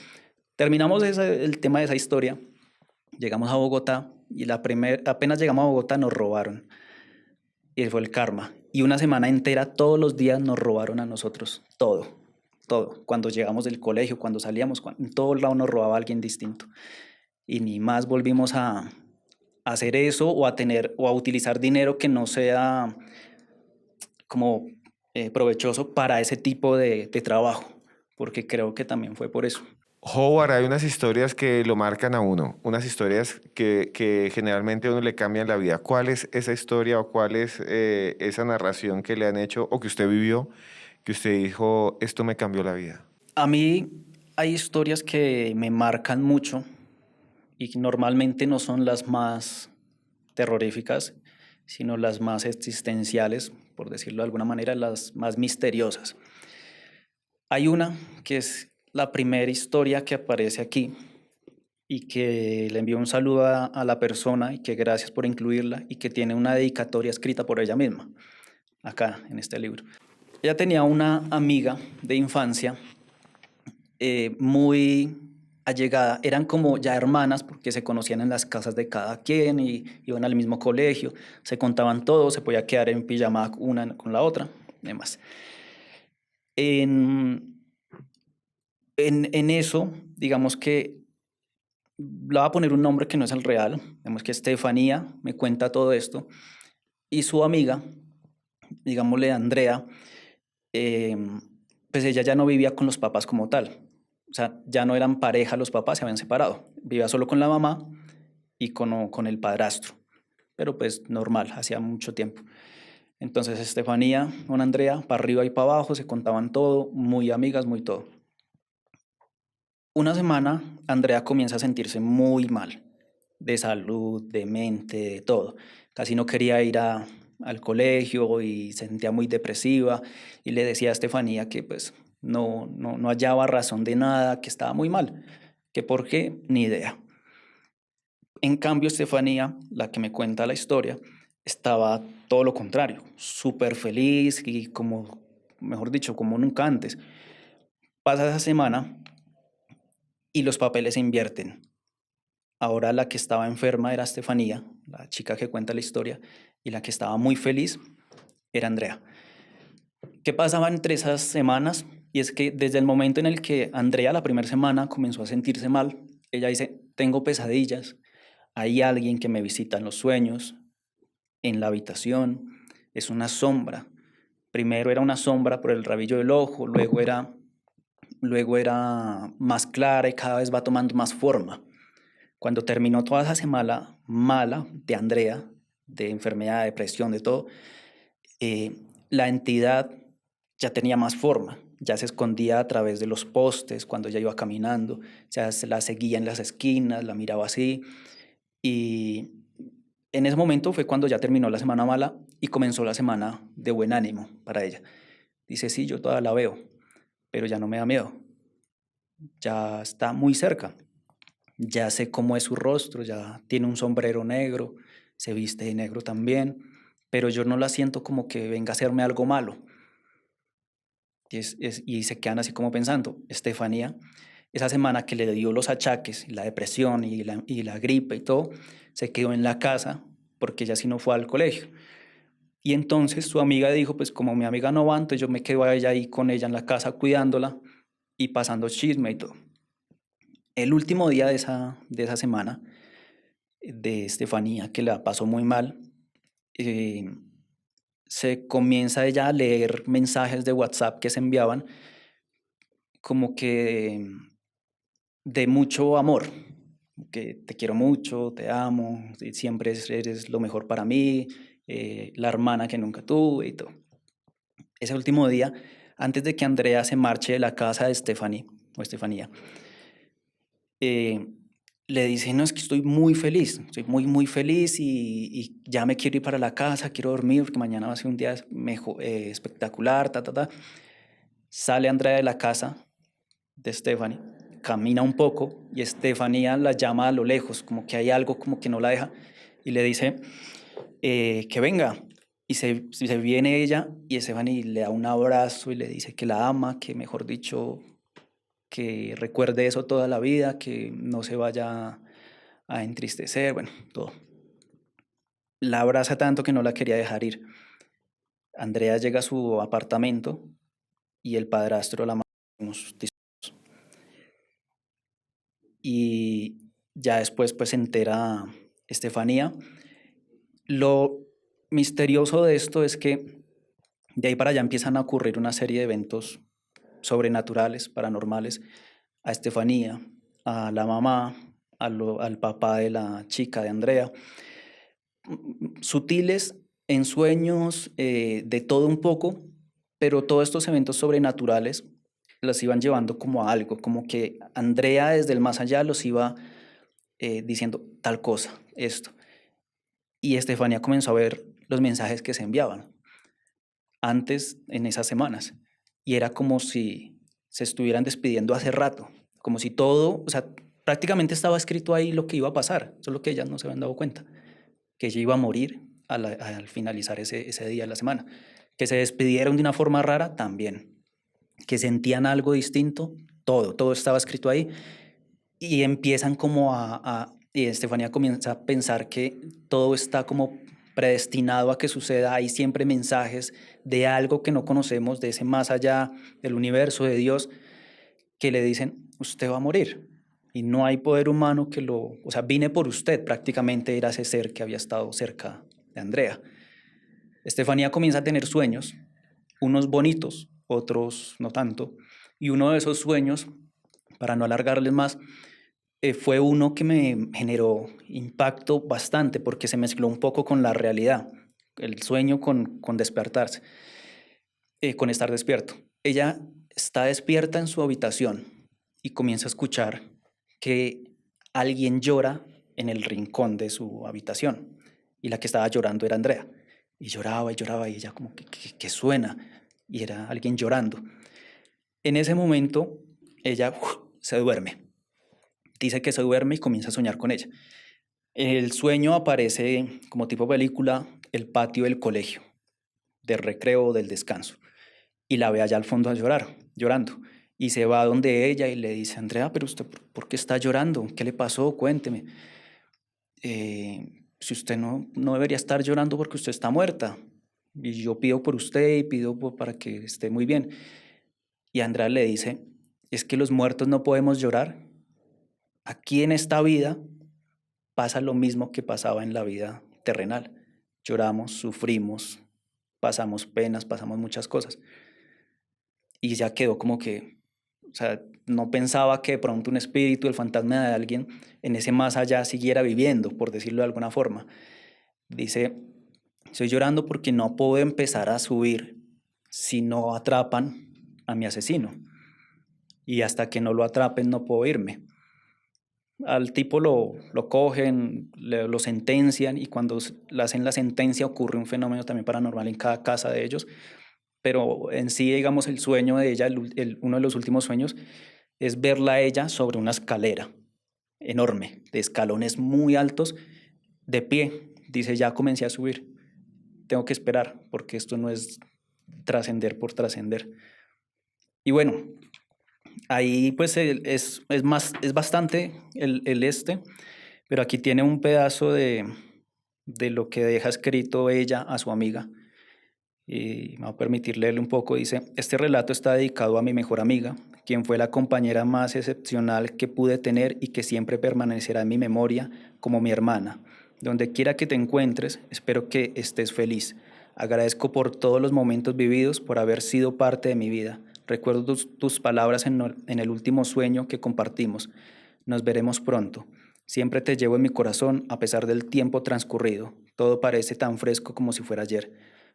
Terminamos el tema de esa historia, llegamos a Bogotá y apenas llegamos a Bogotá nos robaron. Y fue el karma. Y una semana entera, todos los días nos robaron a nosotros. Todo, todo. Cuando llegamos del colegio, cuando salíamos, en todos lados nos robaba alguien distinto. Y ni más volvimos a hacer eso o a utilizar dinero que no sea como provechoso para ese tipo de trabajo. Porque creo que también fue por eso. Howard, hay unas historias que lo marcan a uno, unas historias que generalmente a uno le cambian la vida. ¿Cuál es esa historia o cuál es esa narración que le han hecho o que usted vivió, que usted dijo, esto me cambió la vida? A mí hay historias que me marcan mucho y que normalmente no son las más terroríficas, sino las más existenciales, por decirlo de alguna manera, las más misteriosas. Hay una que es la primera historia que aparece aquí y que le envío un saludo a la persona y que gracias por incluirla y que tiene una dedicatoria escrita por ella misma, acá en este libro. Ella tenía una amiga de infancia muy allegada, eran como ya hermanas porque se conocían en las casas de cada quien y iban al mismo colegio, se contaban todo, se podía quedar en pijama una con la otra, demás. En, en eso, digamos que le voy a poner un nombre que no es el real, digamos que Estefanía me cuenta todo esto y su amiga, digámosle Andrea, eh, pues ella ya no vivía con los papás como tal. O sea, ya no eran pareja los papás, se habían separado. Vivía solo con la mamá y con el padrastro. Pero pues normal, hacía mucho tiempo. Entonces Estefanía con Andrea, para arriba y para abajo, se contaban todo, muy amigas, muy todo. Una semana, Andrea comienza a sentirse muy mal, de salud, de mente, de todo. Casi no quería ir al colegio y se sentía muy depresiva y le decía a Estefanía que pues no hallaba razón de nada, que estaba muy mal, que por qué, ni idea. En cambio, Estefanía, la que me cuenta la historia, estaba todo lo contrario, súper feliz y como, mejor dicho, como nunca antes. Pasa esa semana y los papeles se invierten. Ahora la que estaba enferma era Estefanía, la chica que cuenta la historia, y la que estaba muy feliz era Andrea. ¿Qué pasaba entre esas semanas? Y es que desde el momento en el que Andrea la primera semana comenzó a sentirse mal, ella dice, tengo pesadillas, hay alguien que me visita en los sueños, en la habitación, es una sombra. Primero era una sombra por el rabillo del ojo, luego era más clara y cada vez va tomando más forma. Cuando terminó toda esa semana mala de Andrea, de enfermedad, de depresión, de todo, la entidad ya tenía más forma, ya se escondía a través de los postes cuando ella iba caminando, ya se la seguía en las esquinas, la miraba así. Y en ese momento fue cuando ya terminó la semana mala y comenzó la semana de buen ánimo para ella. Dice, sí, yo todavía la veo, pero ya no me da miedo, ya está muy cerca. Ya sé cómo es su rostro, ya tiene un sombrero negro, se viste de negro también, pero yo no la siento como que venga a hacerme algo malo. Y se quedan así como pensando, Estefanía, esa semana que le dio los achaques, la depresión y la gripe y todo, se quedó en la casa porque ella sí no fue al colegio. Y entonces su amiga dijo, pues como mi amiga no va, entonces yo me quedo a ella ahí con ella en la casa cuidándola y pasando chisme y todo. El último día de esa semana, de Estefanía, que la pasó muy mal, eh, se comienza ella a leer mensajes de WhatsApp que se enviaban como que de mucho amor, que te quiero mucho, te amo, y siempre eres lo mejor para mí, la hermana que nunca tuve y todo. Ese último día, antes de que Andrea se marche de la casa de Stephanie, o Estefanía, eh, le dice, no, es que estoy muy feliz, estoy muy feliz y ya me quiero ir para la casa, quiero dormir porque mañana va a ser un día mejor, espectacular, ta. Sale Andrea de la casa de Stephanie, camina un poco y Estefanía la llama a lo lejos, como que hay algo como que no la deja, y le dice que venga. Y se viene ella y Estefanía le da un abrazo y le dice que la ama, que mejor dicho, que recuerde eso toda la vida, que no se vaya a entristecer, bueno, todo. La abraza tanto que no la quería dejar ir. Andrea llega a su apartamento y el padrastro la manda unos discursos. Y ya después pues se entera Estefanía. Lo misterioso de esto es que de ahí para allá empiezan a ocurrir una serie de eventos sobrenaturales, paranormales, a Estefanía, a la mamá, al papá de la chica de Andrea, sutiles, en sueños, de todo un poco, pero todos estos eventos sobrenaturales los iban llevando como a algo, como que Andrea desde el más allá los iba diciendo tal cosa, esto. Y Estefanía comenzó a ver los mensajes que se enviaban antes en esas semanas. Y era como si se estuvieran despidiendo hace rato, como si todo, o sea, prácticamente estaba escrito ahí lo que iba a pasar, solo que ellas no se habían dado cuenta, que ella iba a morir al finalizar ese día de la semana. Que se despidieron de una forma rara también, que sentían algo distinto, todo estaba escrito ahí. Y empiezan como y Estefanía comienza a pensar que todo está como predestinado a que suceda. Hay siempre mensajes de algo que no conocemos, de ese más allá del universo, de Dios, que le dicen, usted va a morir. Y no hay poder humano que o sea, vine por usted, prácticamente era ese ser que había estado cerca de Andrea. Estefanía comienza a tener sueños, unos bonitos, otros no tanto, y uno de esos sueños, para no alargarles más, fue uno que me generó impacto bastante porque se mezcló un poco con la realidad, el sueño con despertarse, con estar despierto. Ella está despierta en su habitación y comienza a escuchar que alguien llora en el rincón de su habitación y la que estaba llorando era Andrea. Y lloraba y ella como que suena y era alguien llorando. En ese momento ella se duerme. Dice que se duerme y comienza a soñar con ella. El sueño aparece como tipo película, el patio del colegio, del recreo, del descanso. Y la ve allá al fondo a llorar, llorando. Y se va donde ella y le dice, Andrea, pero usted, ¿por qué está llorando? ¿Qué le pasó? Cuénteme. Si usted no debería estar llorando porque usted está muerta. Y yo pido por usted y pido para que esté muy bien. Y Andrea le dice, es que los muertos no podemos llorar. Aquí en esta vida pasa lo mismo que pasaba en la vida terrenal. Lloramos, sufrimos, pasamos penas, pasamos muchas cosas. Y ya quedó como que, o sea, no pensaba que de pronto un espíritu, el fantasma de alguien en ese más allá siguiera viviendo, por decirlo de alguna forma. Dice, estoy llorando porque no puedo empezar a subir si no atrapan a mi asesino. Y hasta que no lo atrapen no puedo irme. Al tipo lo cogen, lo sentencian y cuando le hacen la sentencia ocurre un fenómeno también paranormal en cada casa de ellos. Pero en sí, digamos, el sueño de ella, uno de los últimos sueños, es verla a ella sobre una escalera enorme, de escalones muy altos, de pie. Dice, ya comencé a subir, tengo que esperar porque esto no es trascender por trascender. Y bueno, ahí pues es bastante pero aquí tiene un pedazo de lo que deja escrito ella a su amiga. Y me va a permitir leerle un poco. Dice, este relato está dedicado a mi mejor amiga, quien fue la compañera más excepcional que pude tener y que siempre permanecerá en mi memoria como mi hermana. Donde quiera que te encuentres, espero que estés feliz. Agradezco por todos los momentos vividos, por haber sido parte de mi vida. Recuerdo tus palabras en el último sueño que compartimos. Nos veremos pronto. Siempre te llevo en mi corazón a pesar del tiempo transcurrido. Todo parece tan fresco como si fuera ayer.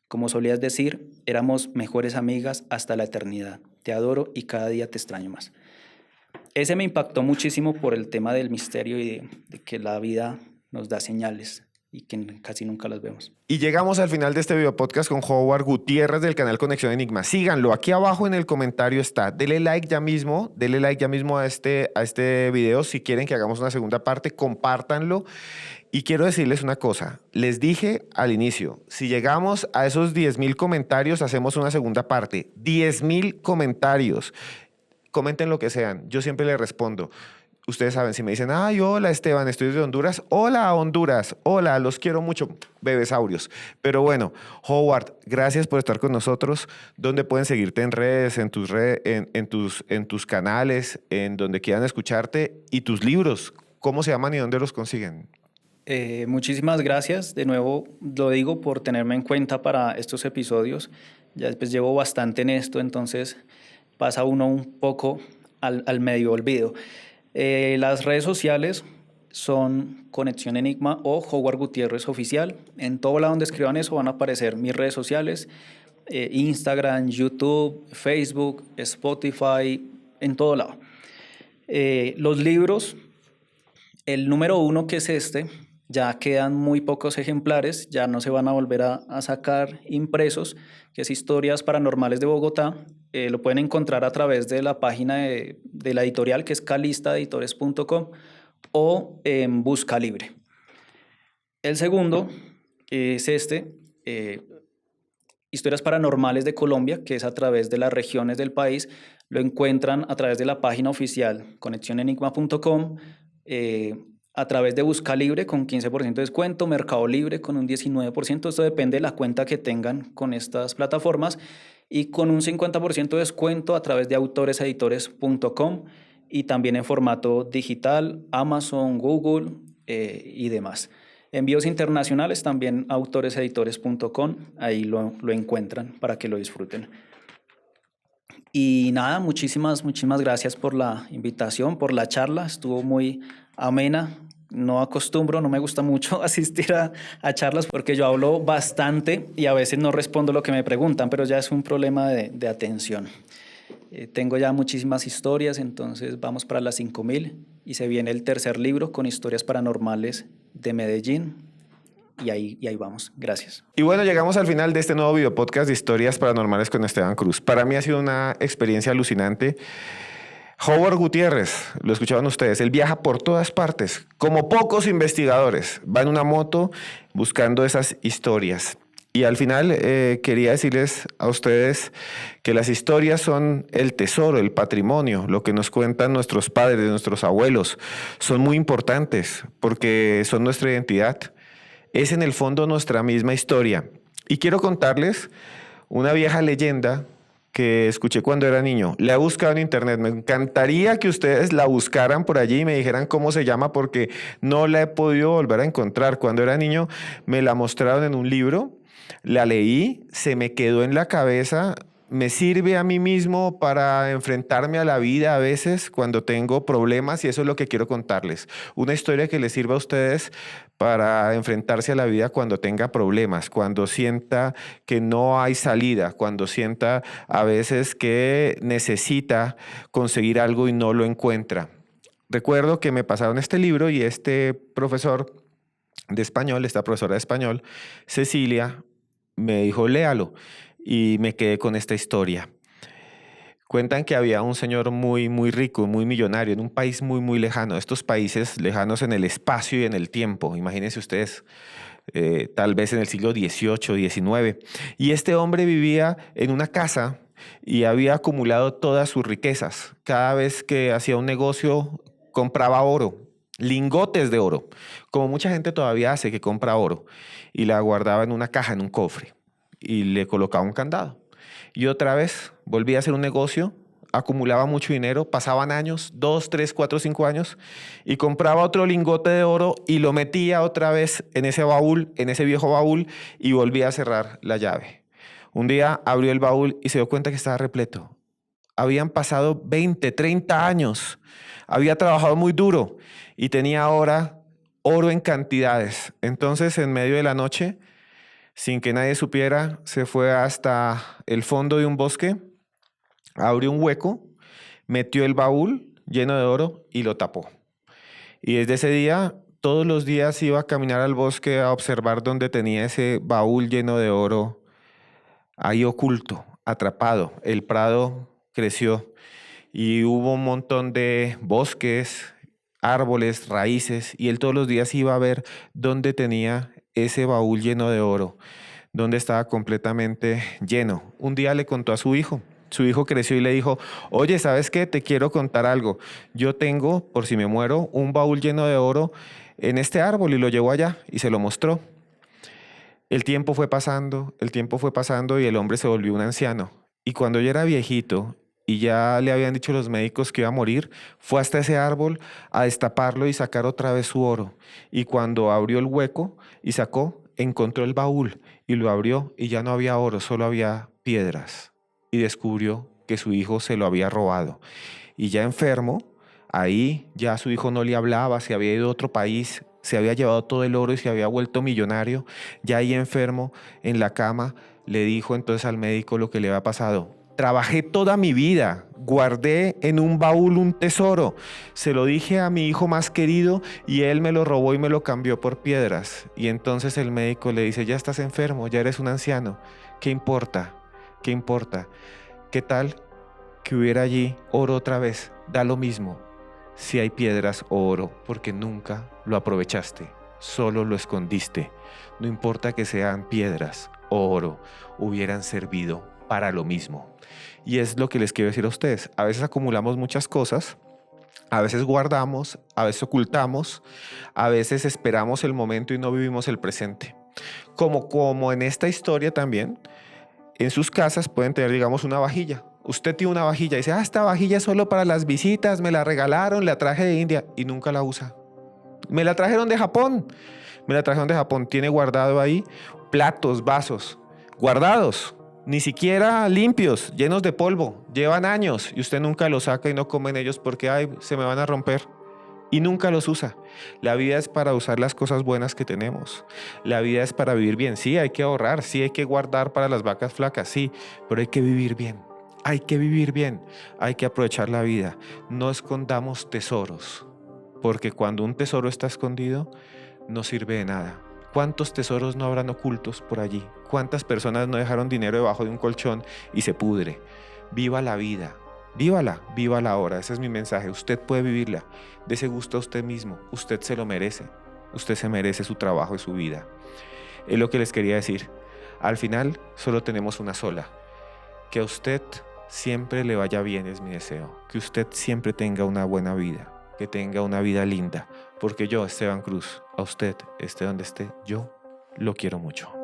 Como solías decir, éramos mejores amigas hasta la eternidad. Te adoro y cada día te extraño más. Ese me impactó muchísimo por el tema del misterio y de que la vida nos da señales y que casi nunca las vemos. Y llegamos al final de este video podcast con Howard Gutiérrez del canal Conexión Enigma. Síganlo, aquí abajo en el comentario está. Denle like ya mismo a este video. Si quieren que hagamos una segunda parte, compártanlo. Y quiero decirles una cosa, les dije al inicio, si llegamos a esos 10,000 comentarios, hacemos una segunda parte. 10,000 comentarios. Comenten lo que sean, yo siempre les respondo. Ustedes saben, si me dicen, ay, hola Esteban, estoy desde Honduras. Hola Honduras, hola, los quiero mucho, bebesaurios. Pero bueno, Howard, gracias por estar con nosotros. ¿Dónde pueden seguirte en redes, en tus canales, en donde quieran escucharte? Y tus libros, ¿cómo se llaman y dónde los consiguen? Muchísimas gracias, de nuevo lo digo, por tenerme en cuenta para estos episodios. Ya después llevo bastante en esto, entonces pasa uno un poco al medio olvido. Las redes sociales son Conexión Enigma o Howard Gutiérrez Oficial. En todo lado donde escriban eso van a aparecer mis redes sociales, Instagram, YouTube, Facebook, Spotify, en todo lado. Los libros, el número 1, que es este, ya quedan muy pocos ejemplares, ya no se van a volver a sacar impresos, que es Historias Paranormales de Bogotá. Lo pueden encontrar a través de la página de la editorial, que es calistaeditores.com, o en Busca Libre. El segundo es este, Historias Paranormales de Colombia, que es a través de las regiones del país. Lo encuentran a través de la página oficial conexionenigma.com, a través de Busca Libre con 15% de descuento, Mercado Libre con un 19%, esto depende de la cuenta que tengan con estas plataformas, y con un 50% de descuento a través de autoreseditores.com y también en formato digital, Amazon, Google y demás. Envíos internacionales también autoreseditores.com, ahí lo encuentran para que lo disfruten. Y nada, muchísimas gracias por la invitación, por la charla, estuvo muy amena. No me gusta mucho asistir a charlas porque yo hablo bastante y a veces no respondo lo que me preguntan, pero ya es un problema de atención. Tengo ya muchísimas historias, entonces vamos para las 5,000 y se viene el tercer libro con historias paranormales de Medellín. Y ahí vamos. Gracias. Y bueno, llegamos al final de este nuevo video podcast de Historias Paranormales con Esteban Cruz. Para mí ha sido una experiencia alucinante. Howard Gutiérrez, lo escuchaban ustedes, él viaja por todas partes, como pocos investigadores. Va en una moto buscando esas historias. Y al final quería decirles a ustedes que las historias son el tesoro, el patrimonio, lo que nos cuentan nuestros padres, nuestros abuelos. Son muy importantes porque son nuestra identidad. Es en el fondo nuestra misma historia. Y quiero contarles una vieja leyenda que escuché cuando era niño. La he buscado en internet. Me encantaría que ustedes la buscaran por allí y me dijeran cómo se llama porque no la he podido volver a encontrar. Cuando era niño me la mostraron en un libro, la leí, se me quedó en la cabeza. Me sirve a mí mismo para enfrentarme a la vida a veces cuando tengo problemas y eso es lo que quiero contarles. Una historia que les sirva a ustedes para enfrentarse a la vida cuando tenga problemas, cuando sienta que no hay salida, cuando sienta a veces que necesita conseguir algo y no lo encuentra. Recuerdo que me pasaron este libro y este profesor de español, esta profesora de español, Cecilia, me dijo, léalo. Y me quedé con esta historia. Cuentan que había un señor muy rico, muy millonario, en un país muy lejano. Estos países lejanos en el espacio y en el tiempo. Imagínense ustedes, tal vez en el siglo XVIII, XIX. Y este hombre vivía en una casa y había acumulado todas sus riquezas. Cada vez que hacía un negocio, compraba oro, lingotes de oro, como mucha gente todavía hace, que compra oro, y la guardaba en una caja, en un cofre. Y le colocaba un candado. Y otra vez volvía a hacer un negocio, acumulaba mucho dinero, pasaban años, 2, 3, 4, 5 años, y compraba otro lingote de oro y lo metía otra vez en ese baúl, en ese viejo baúl, y volvía a cerrar la llave. Un día abrió el baúl y se dio cuenta que estaba repleto. Habían pasado 20, 30 años. Había trabajado muy duro y tenía ahora oro en cantidades. Entonces, en medio de la noche, sin que nadie supiera, se fue hasta el fondo de un bosque, abrió un hueco, metió el baúl lleno de oro y lo tapó. Y desde ese día todos los días iba a caminar al bosque a observar dónde tenía ese baúl lleno de oro, ahí oculto, atrapado. El prado creció y hubo un montón de bosques, árboles, raíces, y él todos los días iba a ver dónde tenía ese baúl lleno de oro, dónde estaba completamente lleno. Un día le contó a su hijo. Su hijo creció y le dijo, oye, ¿sabes qué? Te quiero contar algo. Yo tengo, por si me muero, un baúl lleno de oro en este árbol, y lo llevó allá y se lo mostró. El tiempo fue pasando y el hombre se volvió un anciano. Y cuando ya era viejito y ya le habían dicho los médicos que iba a morir, fue hasta ese árbol a destaparlo y sacar otra vez su oro. Y cuando abrió el hueco y sacó, encontró el baúl y lo abrió y ya no había oro, solo había piedras. Y descubrió que su hijo se lo había robado. Y ya enfermo, ahí ya su hijo no le hablaba, se había ido a otro país, se había llevado todo el oro y se había vuelto millonario. Ya ahí enfermo, en la cama, le dijo entonces al médico lo que le había pasado. Trabajé toda mi vida, guardé en un baúl un tesoro, se lo dije a mi hijo más querido y él me lo robó y me lo cambió por piedras. Y entonces el médico le dice, ya estás enfermo, ya eres un anciano, ¿qué importa? ¿Qué importa? ¿Qué tal que hubiera allí oro otra vez? Da lo mismo si hay piedras o oro, porque nunca lo aprovechaste, solo lo escondiste. No importa que sean piedras o oro, hubieran servido para lo mismo. Y es lo que les quiero decir a ustedes. A veces acumulamos muchas cosas, a veces guardamos, a veces ocultamos, a veces esperamos el momento y no vivimos el presente. Como en esta historia también, en sus casas pueden tener, digamos, una vajilla. Usted tiene una vajilla y dice, esta vajilla es solo para las visitas, me la regalaron, la traje de India, y nunca la usa. Me la trajeron de Japón. Tiene guardado ahí platos, vasos, guardados, ni siquiera limpios, llenos de polvo. Llevan años y usted nunca los saca y no come en ellos porque se me van a romper. Y nunca los usa. La vida es para usar las cosas buenas que tenemos. La vida es para vivir bien. Sí, hay que ahorrar, sí, hay que guardar para las vacas flacas, sí, pero hay que vivir bien. Hay que vivir bien, hay que aprovechar la vida. No escondamos tesoros, porque cuando un tesoro está escondido, no sirve de nada. ¿Cuántos tesoros no habrán ocultos por allí? ¿Cuántas personas no dejaron dinero debajo de un colchón y se pudre? Viva la vida. Vívala ahora, ese es mi mensaje. Usted puede vivirla, dese gusto a usted mismo, usted se lo merece, usted se merece su trabajo y su vida. Es lo que les quería decir. Al final solo tenemos una sola. Que a usted siempre le vaya bien es mi deseo, que usted siempre tenga una buena vida, que tenga una vida linda, porque yo, Esteban Cruz, a usted, esté donde esté, yo lo quiero mucho.